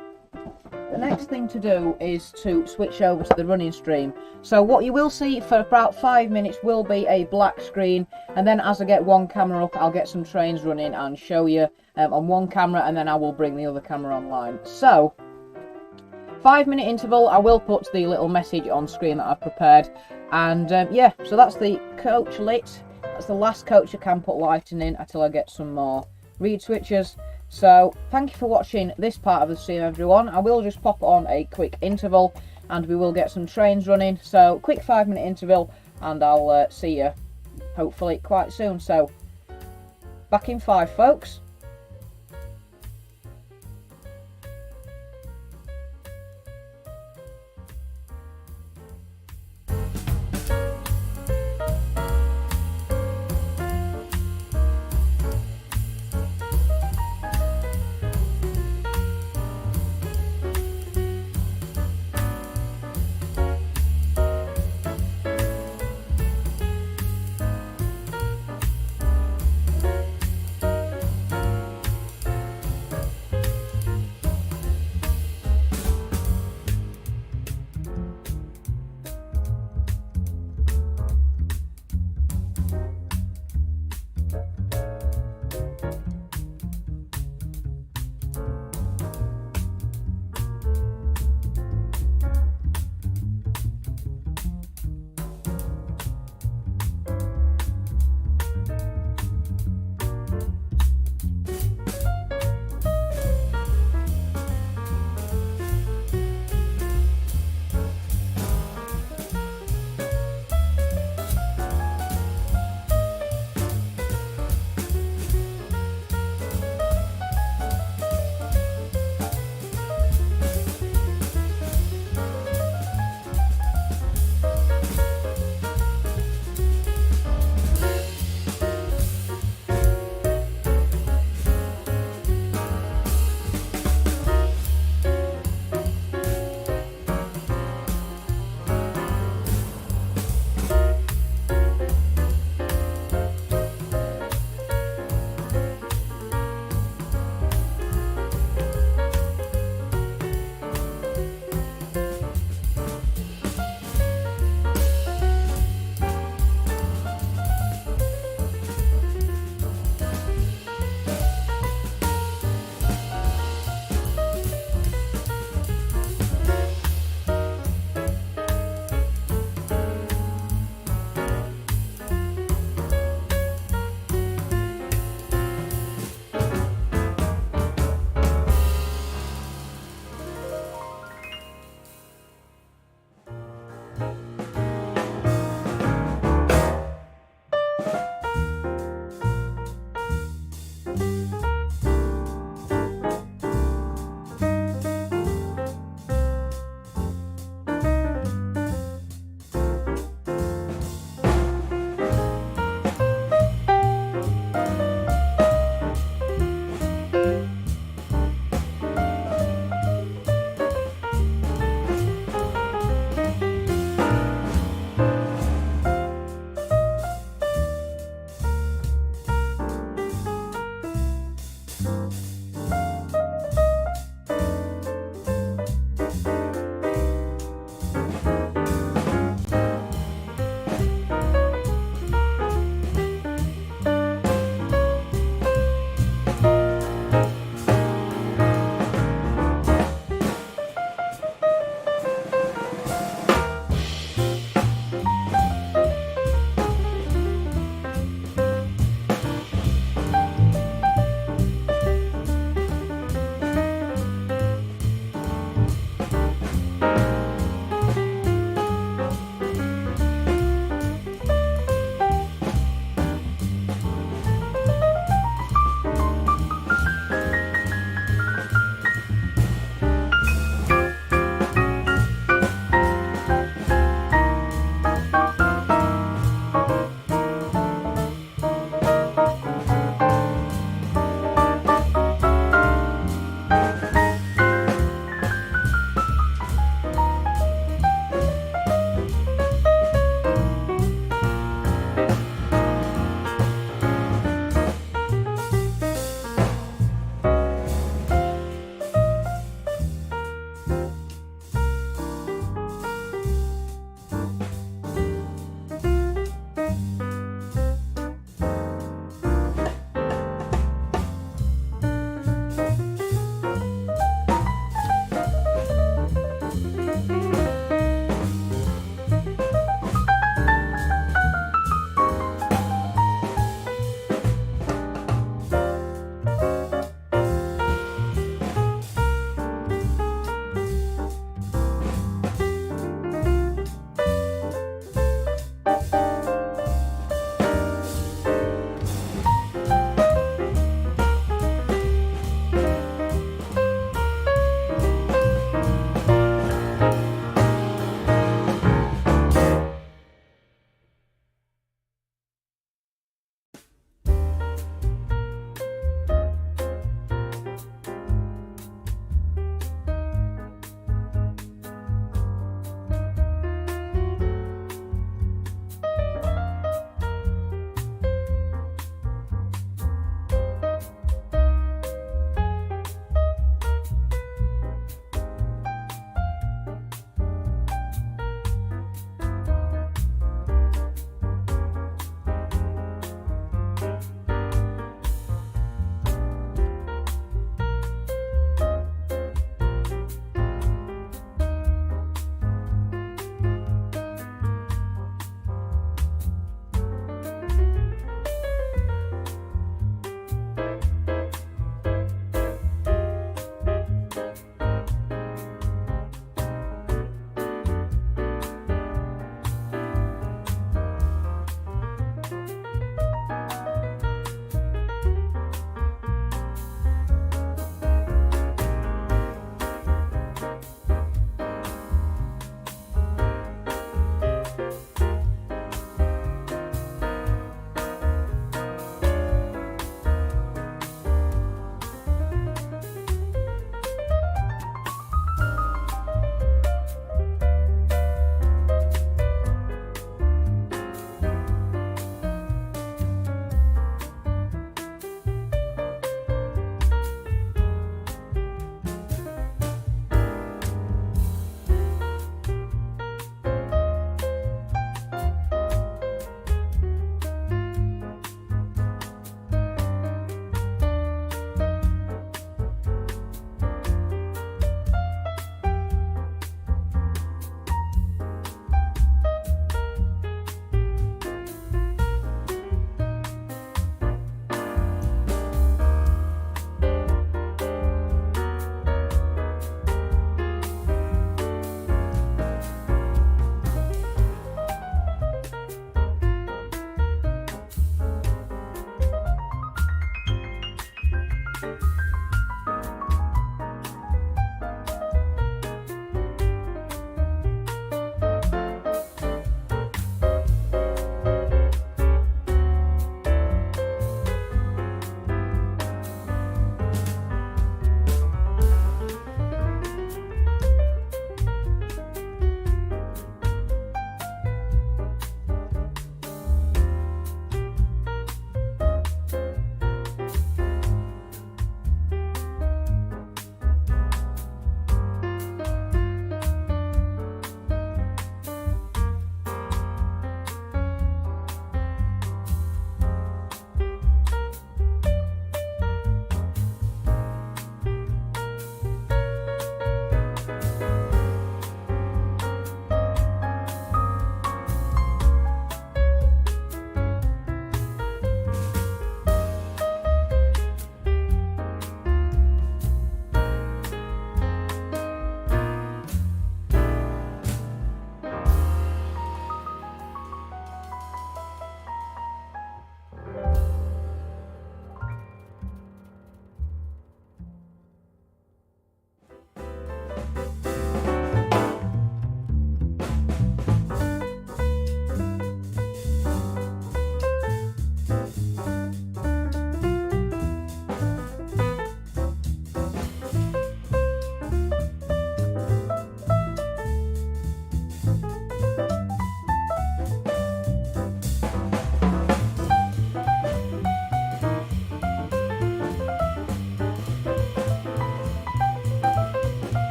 the next thing to do is to switch over to the running stream. So what you will see for about 5 minutes will be a black screen, and then as I get one camera up, I'll get some trains running and show you on one camera, and then I will bring the other camera online. So 5-minute interval, I will put the little message on screen that I've prepared, and yeah, so that's the coach lit. That's the last coach I can put lighting in until I get some more reed switches. So thank you for watching this part of the stream, everyone. I will just pop on a quick interval and we will get some trains running. So quick 5-minute interval, and I'll see you hopefully quite soon. So back in 5, folks.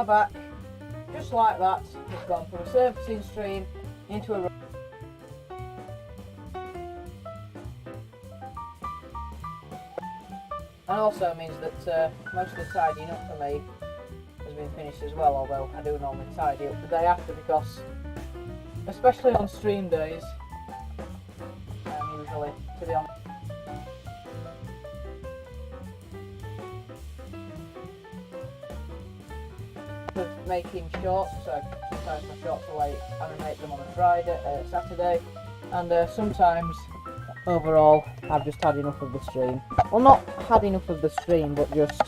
far back, just like that. We've gone from a surfacing stream into a and also means that most of the tidying up for me has been finished as well, although I do normally tidy up the day after because, especially on stream days, usually, to be honest, of making shorts, so sometimes my shorts are late and I make them on a Saturday, and sometimes overall I've just had enough of the stream. Well, not had enough of the stream, but just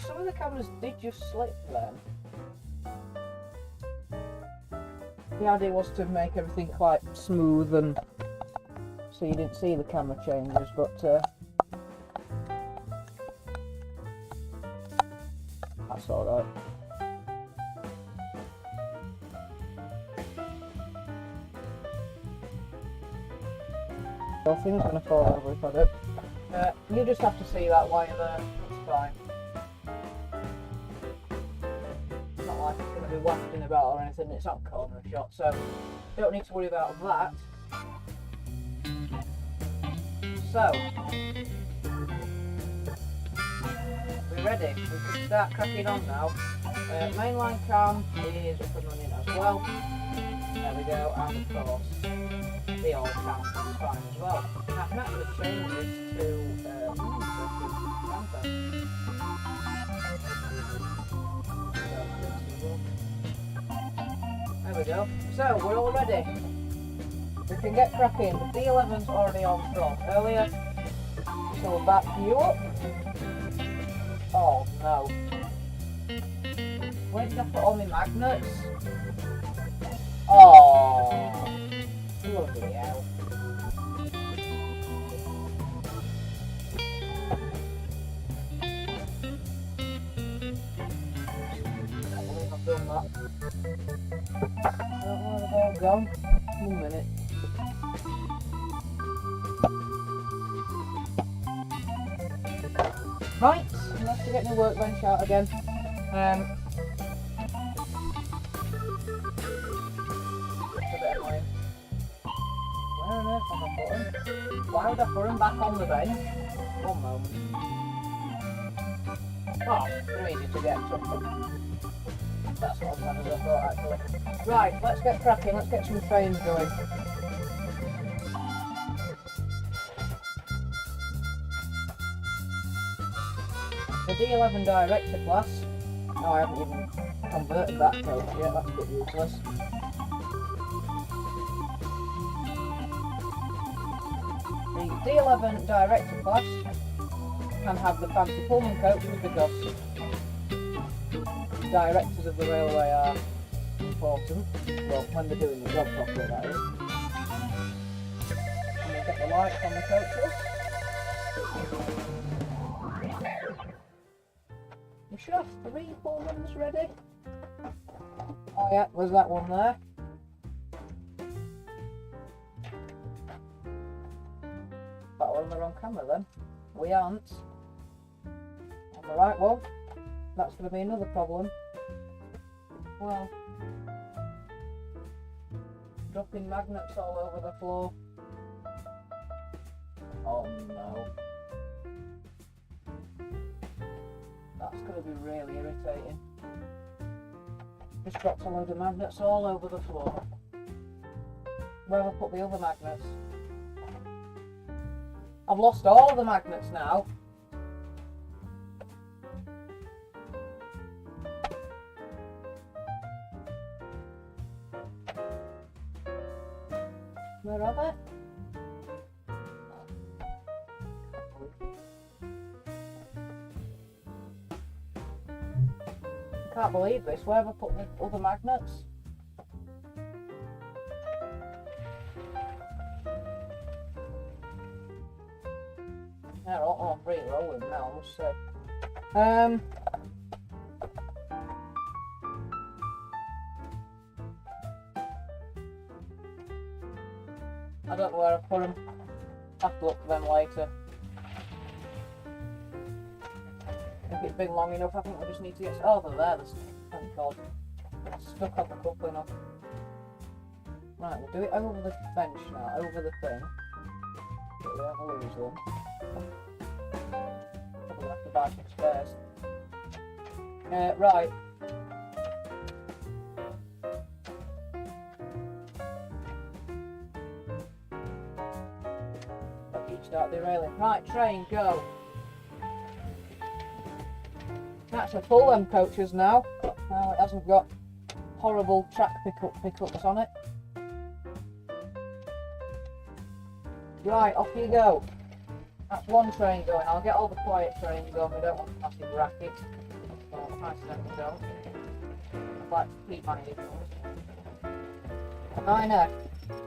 some of the cameras did just slip then. The idea was to make everything quite smooth and so you didn't see the camera changes, but that's alright. I think it's going to fall over if I do. You just have to see that wire there, it's fine. It's not like it's going to be wafting about or anything, it's not corner shot, so don't need to worry about that. So, we're ready, we can start cracking on now. Mainline cam is up and running as well. There we go, and of course, the old cam is fine as well. I can actually change this to there we go. So we're all ready. We can get cracking. The D11's already on front earlier. So we'll back you up. Oh no. Where did I put all my magnets? Oh, bloody hell. I believe I've done that. I don't know where they've all gone. 1 minute. Right, let's get my workbench out again. Where on earth have I put them? Why would I put them back on the bench? 1 moment. Oh, they're easy to get to. That's what I thought actually. Right, let's get cracking, let's get some trains going. The D11 director class. Oh, I haven't even converted that coach yet, that's a bit useless. The D11 director class can have the fancy Pullman coaches because directors of the railway are important. Well, when they're doing the job properly, that is. And we'll get the lights on the coaches. We should have 3 Pullmans ready. Oh yeah, there's that one there. But we're on the wrong camera then. We aren't. On the right one. That's going to be another problem. Well, dropping magnets all over the floor. Oh no. That's going to be really irritating. Just dropped a load of magnets all over the floor. Where have I put the other magnets? I've lost all of the magnets now. Where are they? I can't believe this. Where have I put the other magnets? They're all pretty rolling now, I must say. I don't know where I put them. I'll have to look for them later. If it's been long enough, I think we just need to get... Oh, they're there. Thank God. I'm stuck on the coupling up. Right, we'll do it over the bench now, over the thing. But we don't lose them. Probably have to buy some spares. Right. Start derailing. Right, train, go. That's a full them coaches now. Now it hasn't got horrible track pickups on it. Right, off you go. That's one train going. I'll get all the quiet trains going. We don't want a massive racket. Well, I'll try to send them down. I'd like to keep my earphones. 9F.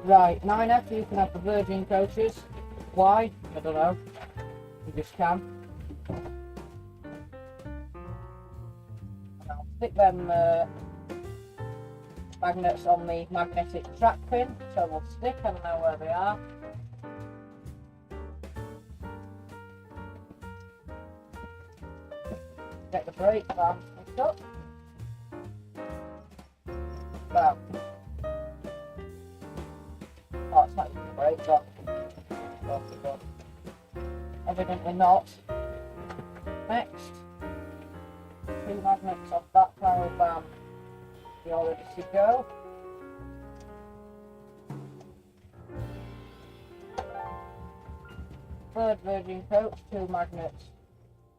Right, 9F, you can have the Virgin coaches. Why? I don't know. You just can. And I'll stick them magnets on the magnetic track pin, so we'll stick and know where they are. Get the brake van picked up. Bam. Oh, it's not even the brake van. Evidently not. Next, 2 magnets off that caravan. You're all ready to go. Third Virgin coach, 2 magnets.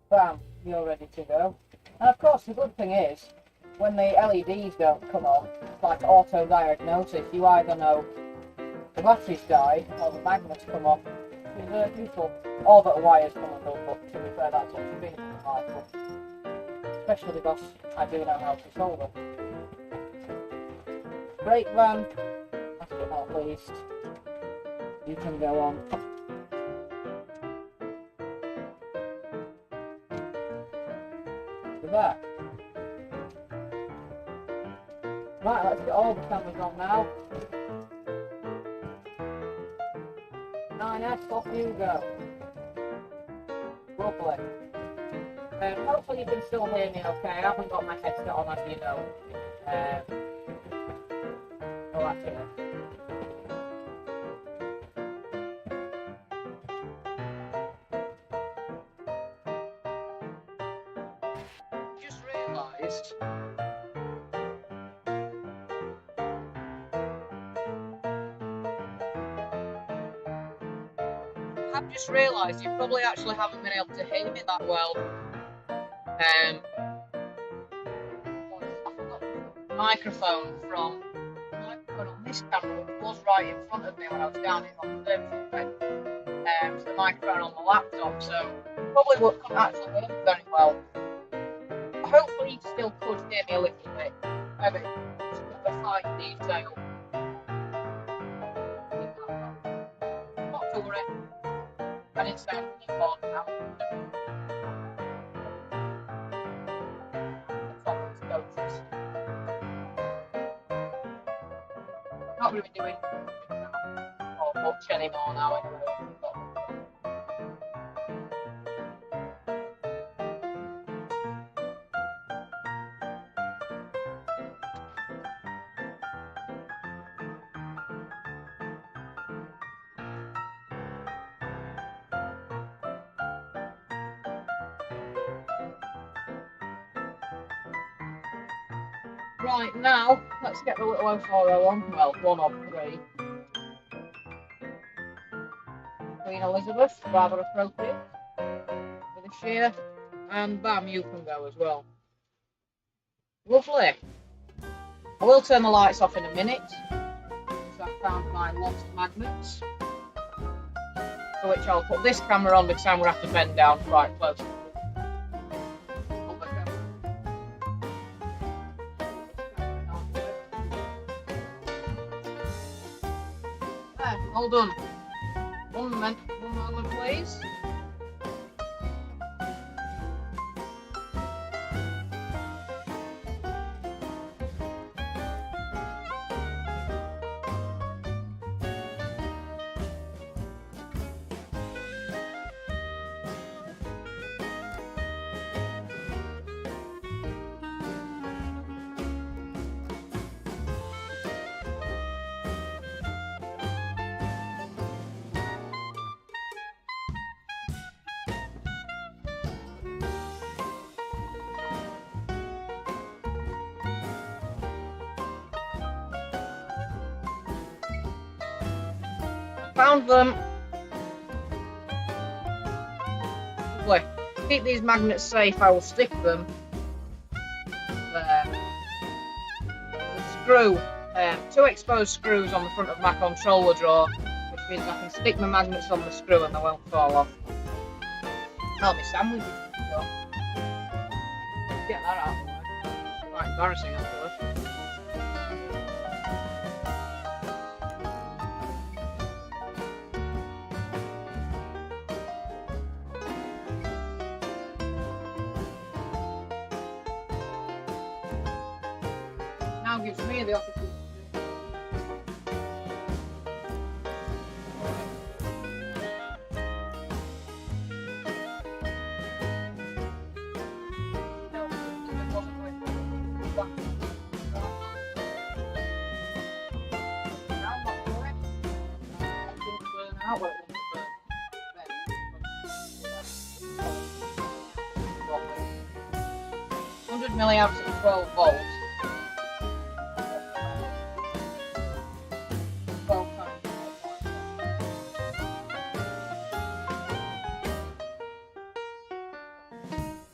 Bam, you're ready to go. And of course, the good thing is, when the LEDs don't come on, it's like auto diagnosis. You either know the battery's died or the magnets come off. It's useful. Or that a wire's come undone, but to be fair, that's what's been helpful. Especially because I do know how to solve them. Brake van, last but not least, you can go on. To that. Right, let's get all the cameras on now. 9S, off you go. Lovely. Hopefully you can still hear me okay. I haven't got my headset on, as you know. Oh, that's it. Just realised. I've just realised you probably actually haven't been able to hear me that well. I forgot the microphone on this camera, which was right in front of me when I was down on the service bed. So the microphone on the laptop, so probably couldn't actually hear me very well. Hopefully you still could hear me a little bit. Maybe just a slight detail. Not to worry. I didn't sound any more now. Not really doing much anymore now anyway. Right, now, let's get the little 040 on. Well, 1 of 3. Queen Elizabeth, rather appropriate. With a shear. And bam, you can go as well. Lovely. I will turn the lights off in a minute. So I found my lost magnets. For which I'll put this camera on because I'm going to have to bend down quite close. All done. One moment please. found them. Lovely. To keep these magnets safe, I will stick them there. The screw, 2 exposed screws on the front of my controller drawer, which means I can stick my magnets on the screw and they won't fall off. Oh, my sandwich is done. Get that out of the way. It's quite embarrassing afterwards. Now gives me the opportunity. Out where it wouldn't burn. 100 milliamps at 12 volts. 12 times.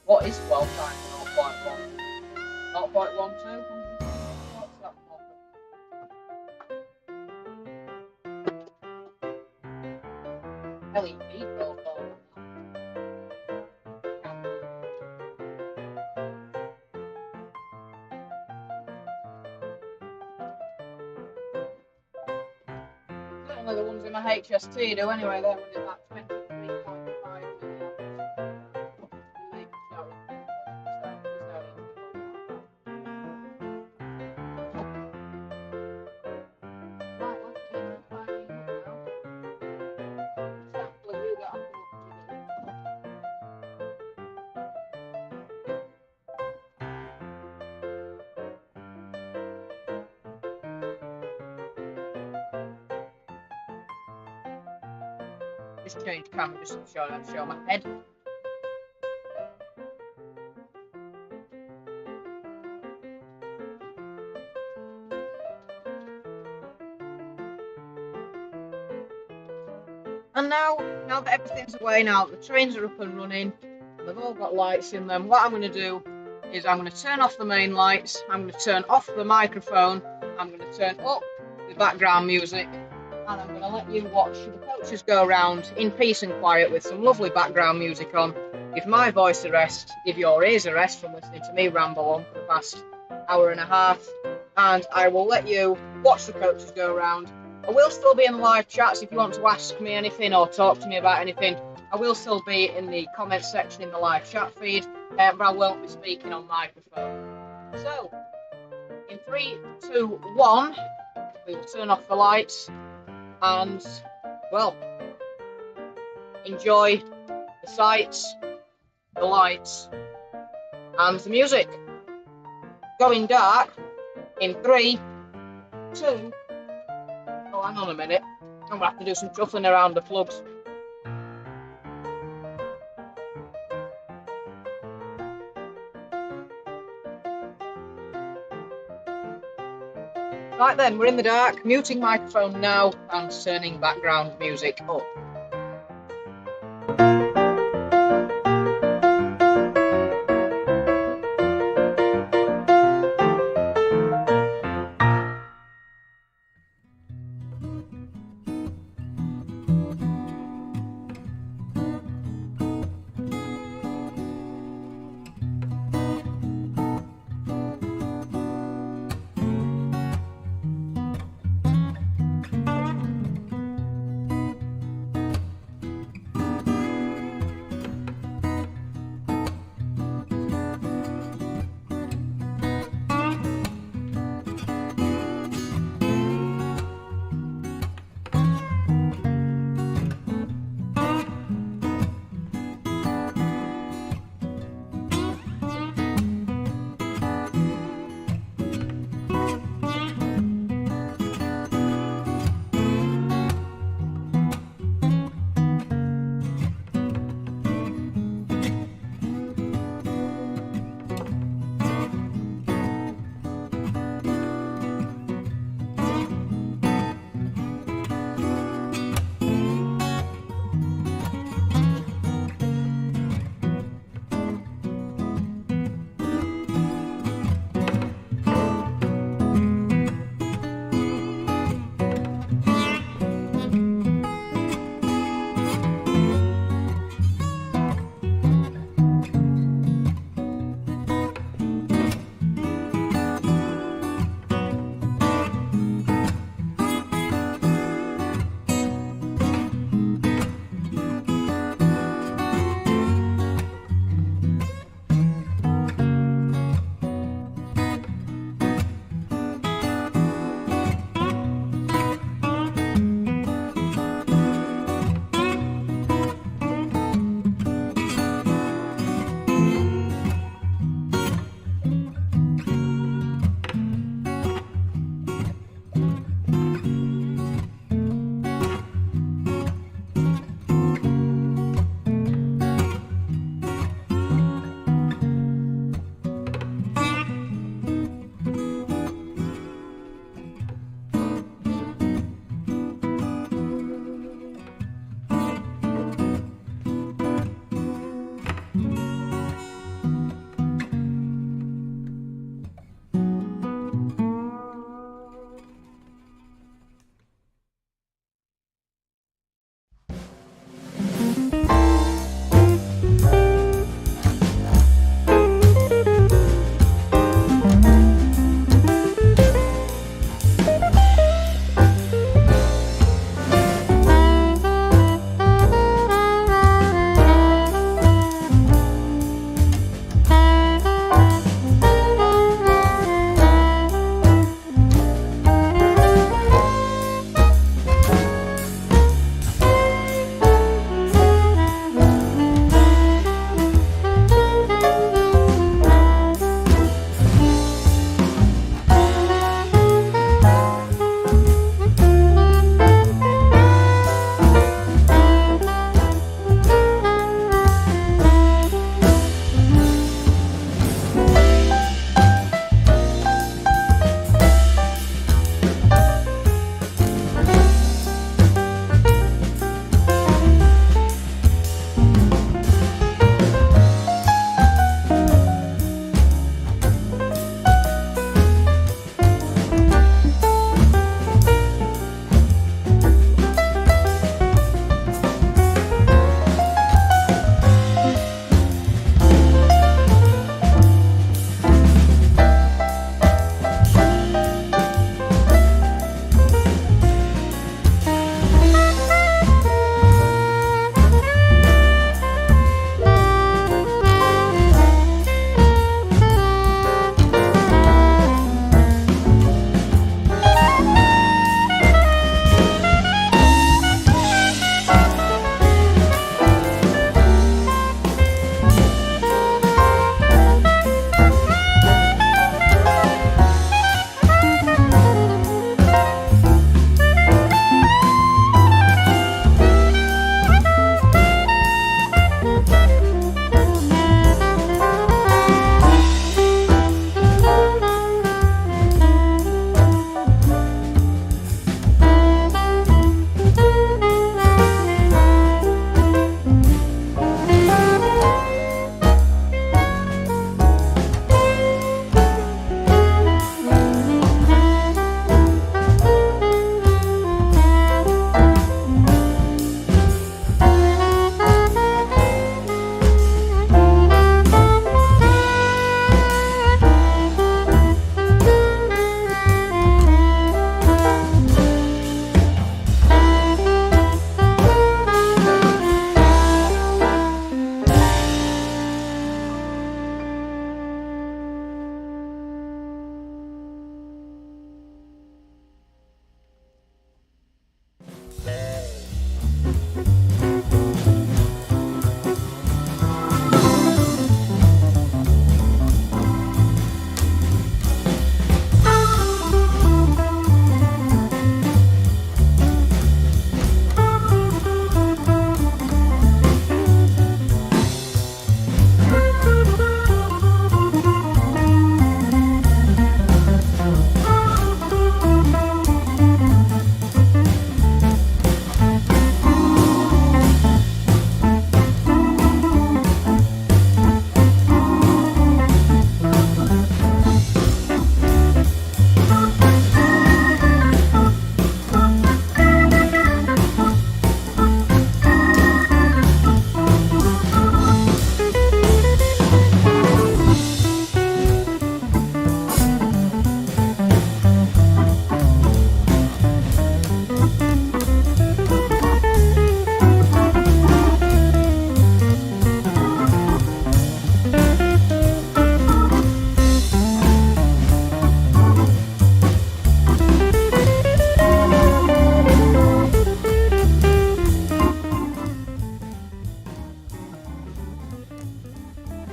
What is 12 times 0.1? 0.12? What's that for? LED bulb. Certainly the ones in my HST do anyway, they're running about 23.5 Just change camera just to show my head. And now that everything's away, now the trains are up and running, and they've all got lights in them, what I'm going to do is I'm going to turn off the main lights, I'm going to turn off the microphone, I'm going to turn up the background music, and I'm going to let you watch the coaches go around in peace and quiet with some lovely background music on. Give my voice a rest, give your ears a rest from listening to me ramble on for the past hour and a half, and I will let you watch the coaches go around. I will still be in the live chats if you want to ask me anything or talk to me about anything. I will still be in the comments section in the live chat feed, but I won't be speaking on microphone. So, in 3, 2, 1, we will turn off the lights and, well, enjoy the sights, the lights, and the music. Going dark in 3, 2, oh, hang on a minute. I'm going to have to do some shuffling around the plugs. Right then, we're in the dark, muting microphone now and turning background music up.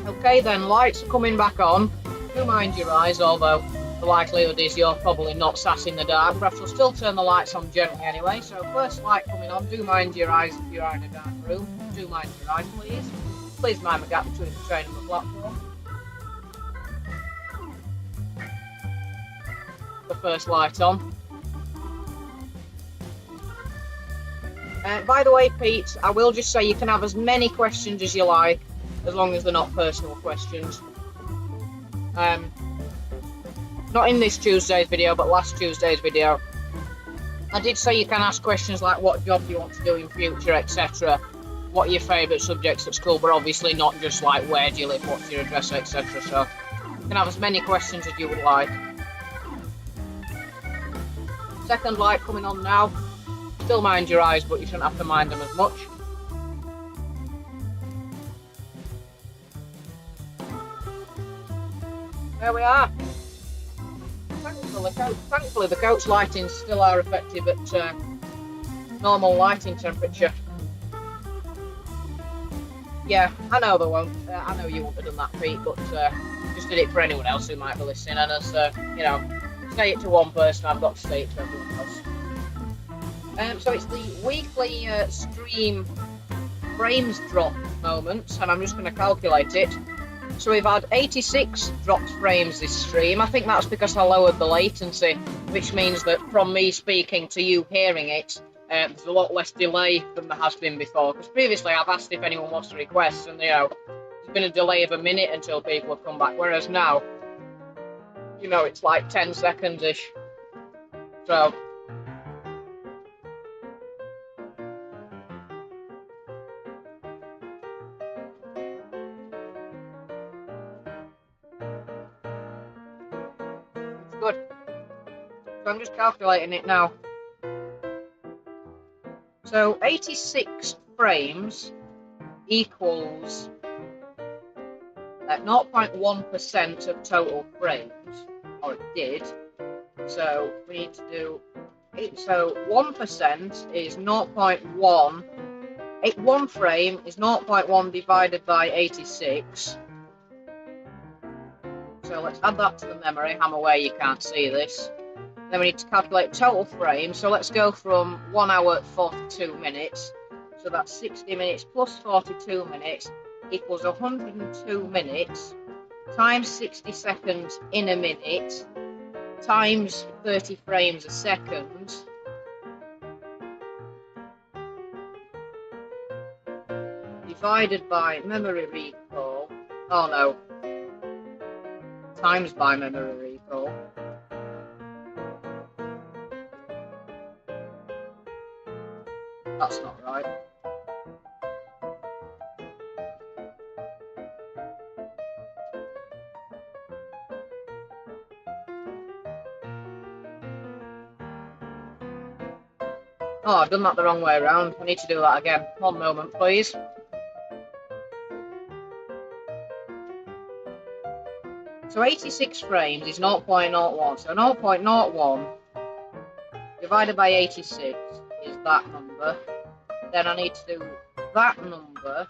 Okay then, lights are coming back on. Do mind your eyes, although the likelihood is you're probably not sat in the dark, but I shall still turn the lights on gently anyway. So first light coming on, do mind your eyes if you are in a dark room. Do mind your eyes, please. Please mind the gap between the train and the platform. The first light on. By the way, Pete, I will just say you can have as many questions as you like, as long as they're not personal questions. Not in this Tuesday's video, but last Tuesday's video. I did say you can ask questions like what job do you want to do in future, etc. What are your favourite subjects at school, but obviously not just like where do you live, what's your address, etc. So you can have as many questions as you would like. Second light coming on now. Still mind your eyes, but you shouldn't have to mind them as much. There we are. Thankfully the coach lightings still are effective at normal lighting temperature. Yeah, I know they won't. I know you wouldn't have done that, Pete, but just did it for anyone else who might be listening. And as you know, say it to one person, I've got to say it to everyone else. So it's the weekly stream frames drop moment, and I'm just going to calculate it. So we've had 86 dropped frames this stream. I think that's because I lowered the latency, which means that from me speaking to you hearing it, there's a lot less delay than there has been before. Because previously I've asked if anyone wants to request, and there's been a delay of a minute until people have come back. Whereas now, it's like 10 seconds-ish. So good. So I'm just calculating it now. So 86 frames equals 0.1% of total frames, or it did. So we need to do it. So 1% is 0.1. One frame is 0.1 divided by 86. So let's add that to the memory. I'm aware you can't see this. Then we need to calculate total frames. So let's go from 1 hour 42 minutes. So that's 60 minutes plus 42 minutes equals 102 minutes times 60 seconds in a minute times 30 frames a second divided by memory recall. Oh no. Times by memory recall. That's not right. Oh, I've done that the wrong way around. I need to do that again. 1 moment, please. So 86 frames is 0.01. So 0.01 divided by 86 is that number. Then I need to do that number,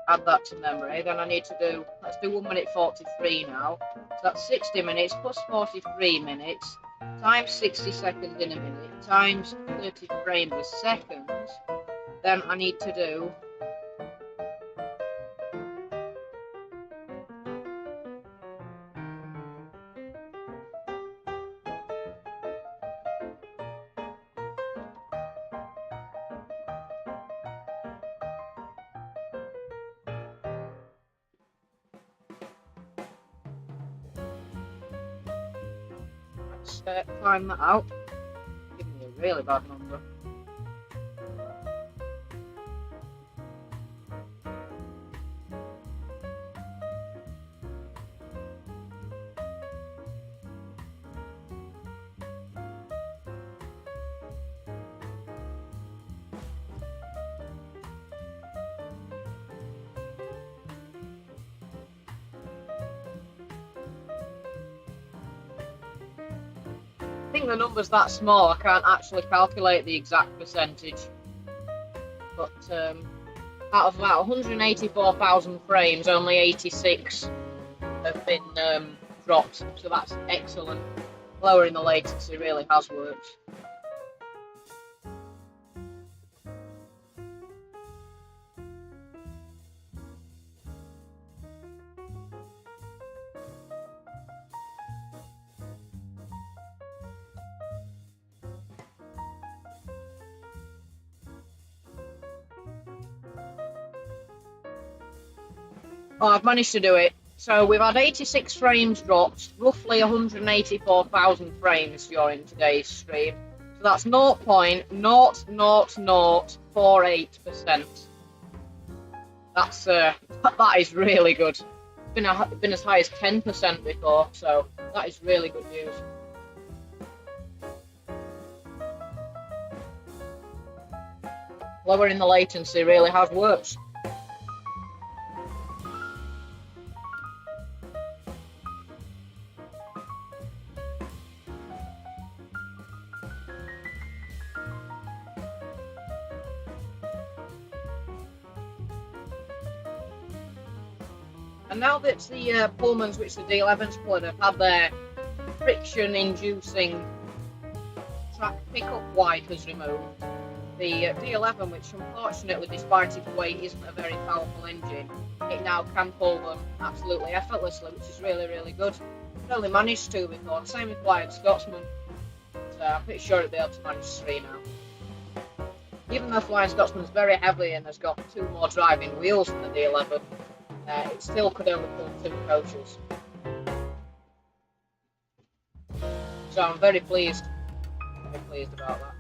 add that to memory. Then I need to do, let's do 1 minute 43 now. So that's 60 minutes plus 43 minutes times 60 seconds in a minute times 30 frames a second. Then I need to do find that out. Give me a really bad number. I think the number's that small, I can't actually calculate the exact percentage. But out of about 184,000 frames, only 86 have been dropped, so that's excellent. Lowering the latency really has worked. Oh, I've managed to do it. So we've had 86 frames dropped, roughly 184,000 frames during today's stream. So that's 0.00048%. That is really good. It's been as high as 10% before, so that is really good news. Lowering the latency really has worked. And now that the Pullmans, which the D11 split, have had their friction-inducing track pickup wipers removed, the D11, which unfortunately, despite its weight, isn't a very powerful engine, it now can pull them absolutely effortlessly, which is really, really good. I've only managed to before, the same with Flying Scotsman, so I'm pretty sure it'll be able to manage 3 now. Even though Flying Scotsman's very heavy and has got 2 more driving wheels than the D11, it still could only pull 2 coaches. So I'm very pleased about that.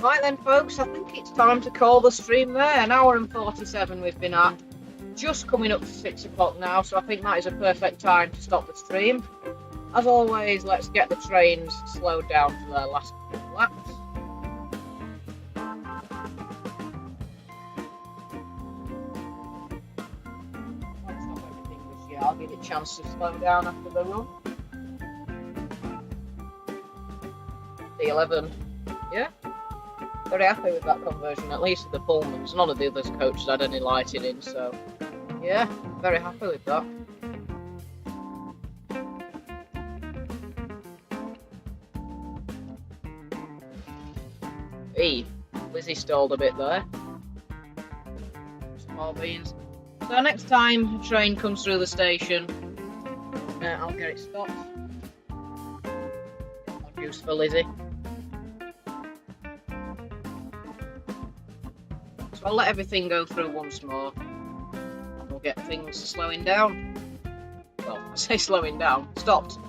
Right then folks, I think it's time to call the stream there. 1 hour and 47 we've been at. Just coming up to 6 o'clock now, so I think that is a perfect time to stop the stream. As always, let's get the trains slowed down to their last laps. Let's stop everything this year. I'll give it a chance to slow down after the run. D11, yeah? Very happy with that conversion, at least the Pullmans. None of the other coaches had any lighting in, so yeah, very happy with that. Hey, Lizzie stalled a bit there. Small beans. So next time a train comes through the station, I'll get it stopped. More juice for Lizzie. So I'll let everything go through once more, and we'll get things slowing down. Well, I say slowing down, stopped.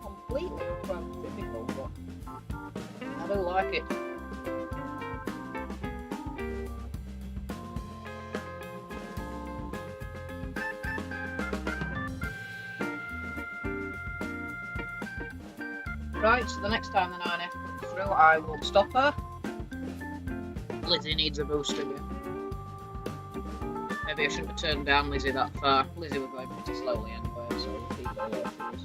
Completely difficult, but I do like it. Right, so the next time the 9F comes through, I will stop her, Lizzie needs a boost again. Maybe I shouldn't have turned down Lizzie that far. Lizzie was going pretty slowly anyway, so we'll keep her away from us.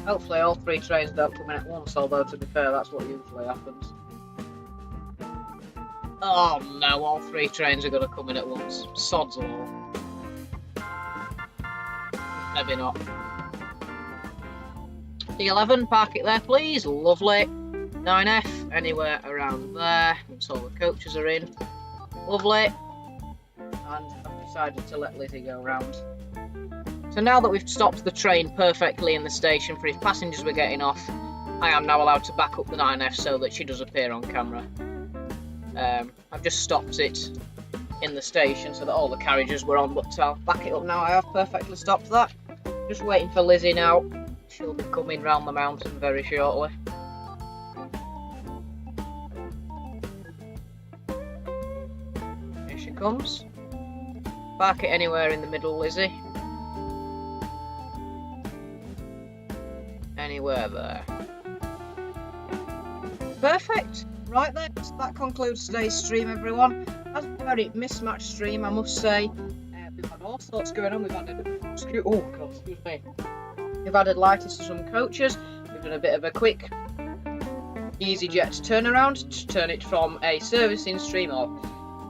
Hopefully all 3 trains don't come in at once, although to be fair that's what usually happens. Oh no, all 3 trains are going to come in at once. Sods all. Maybe not. D11, park it there please, lovely. 9F, anywhere around there, until the coaches are in. Lovely. And I've decided to let Lizzie go round. So now that we've stopped the train perfectly in the station for if passengers were getting off, I am now allowed to back up the 9F so that she does appear on camera. I've just stopped it in the station so that all the carriages were on, but I'll back it up now. I have perfectly stopped that. Just waiting for Lizzie now. She'll be coming round the mountain very shortly. Here she comes. Park it anywhere in the middle, Lizzie. Anywhere there. Perfect. Right then, that concludes today's stream, everyone. That's a very mismatched stream, I must say. We've had all sorts going on. We've added We've added lighters to some coaches. We've done a bit of a quick EasyJet turnaround to turn it from a servicing stream or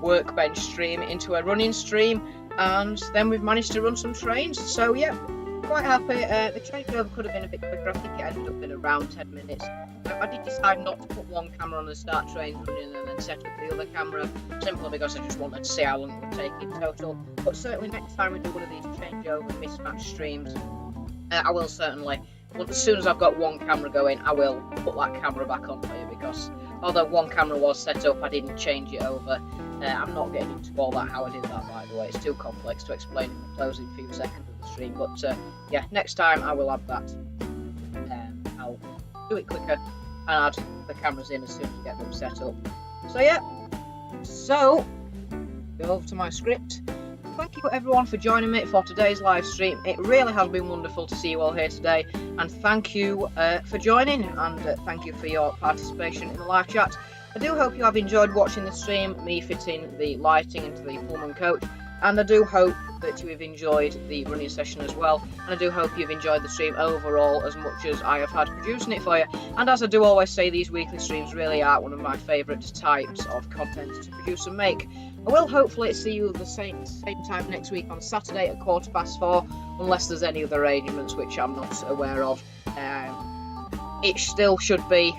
workbench stream into a running stream, and then we've managed to run some trains. So yeah, quite happy. The changeover could have been a bit quicker. I think it ended up in around 10 minutes. I did decide not to put one camera on the start train running and then set up the other camera, simply because I just wanted to see how long it would take in total. But certainly next time we do one of these changeover mismatch streams, I will certainly, well, as soon as I've got one camera going, I will put that camera back on for you, because although one camera was set up, I didn't change it over. I'm not getting into all that, how I did that, by the way. It's too complex to explain in the closing few seconds of the stream. But yeah, next time I will add that. I'll do it quicker and add the cameras in as soon as I get them set up. So yeah, so go over to my script. Thank you everyone for joining me for today's live stream. It really has been wonderful to see you all here today, and thank you for joining, and thank you for your participation in the live chat. I do hope you have enjoyed watching the stream, me fitting the lighting into the Pullman coach, and I do hope that you have enjoyed the running session as well, and I do hope you've enjoyed the stream overall as much as I have had producing it for you. And as I do always say, these weekly streams really are one of my favourite types of content to produce and make. I will hopefully see you the same time next week on Saturday at 4:15, unless there's any other arrangements which I'm not aware of. It still should be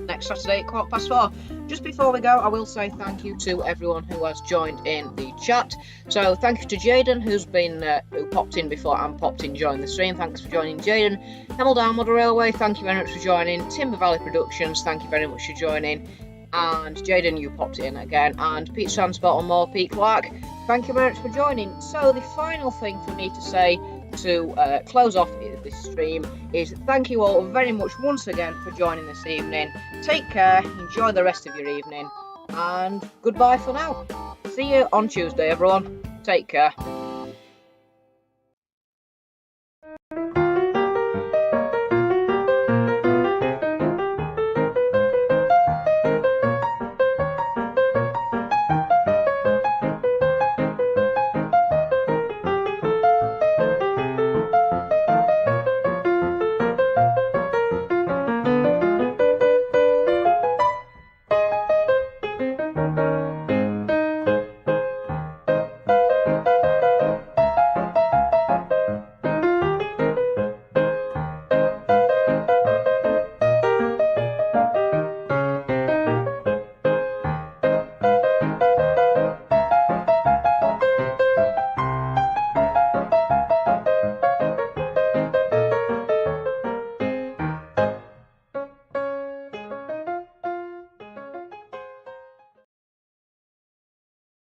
next Saturday at 4:15. Just before we go, I will say thank you to everyone who has joined in the chat. So thank you to Jaden, who popped in before and popped in during the stream. Thanks for joining, Jaden. Hemel Downwater Railway, thank you very much for joining. Timber Valley Productions, thank you very much for joining. And Jaden, you popped in again. And Pete Transport and More, Pete Clark, thank you very much for joining. So the final thing for me to say to close off this stream is thank you all very much once again for joining this evening. Take care, enjoy the rest of your evening, and goodbye for now. See you on Tuesday, everyone. Take care.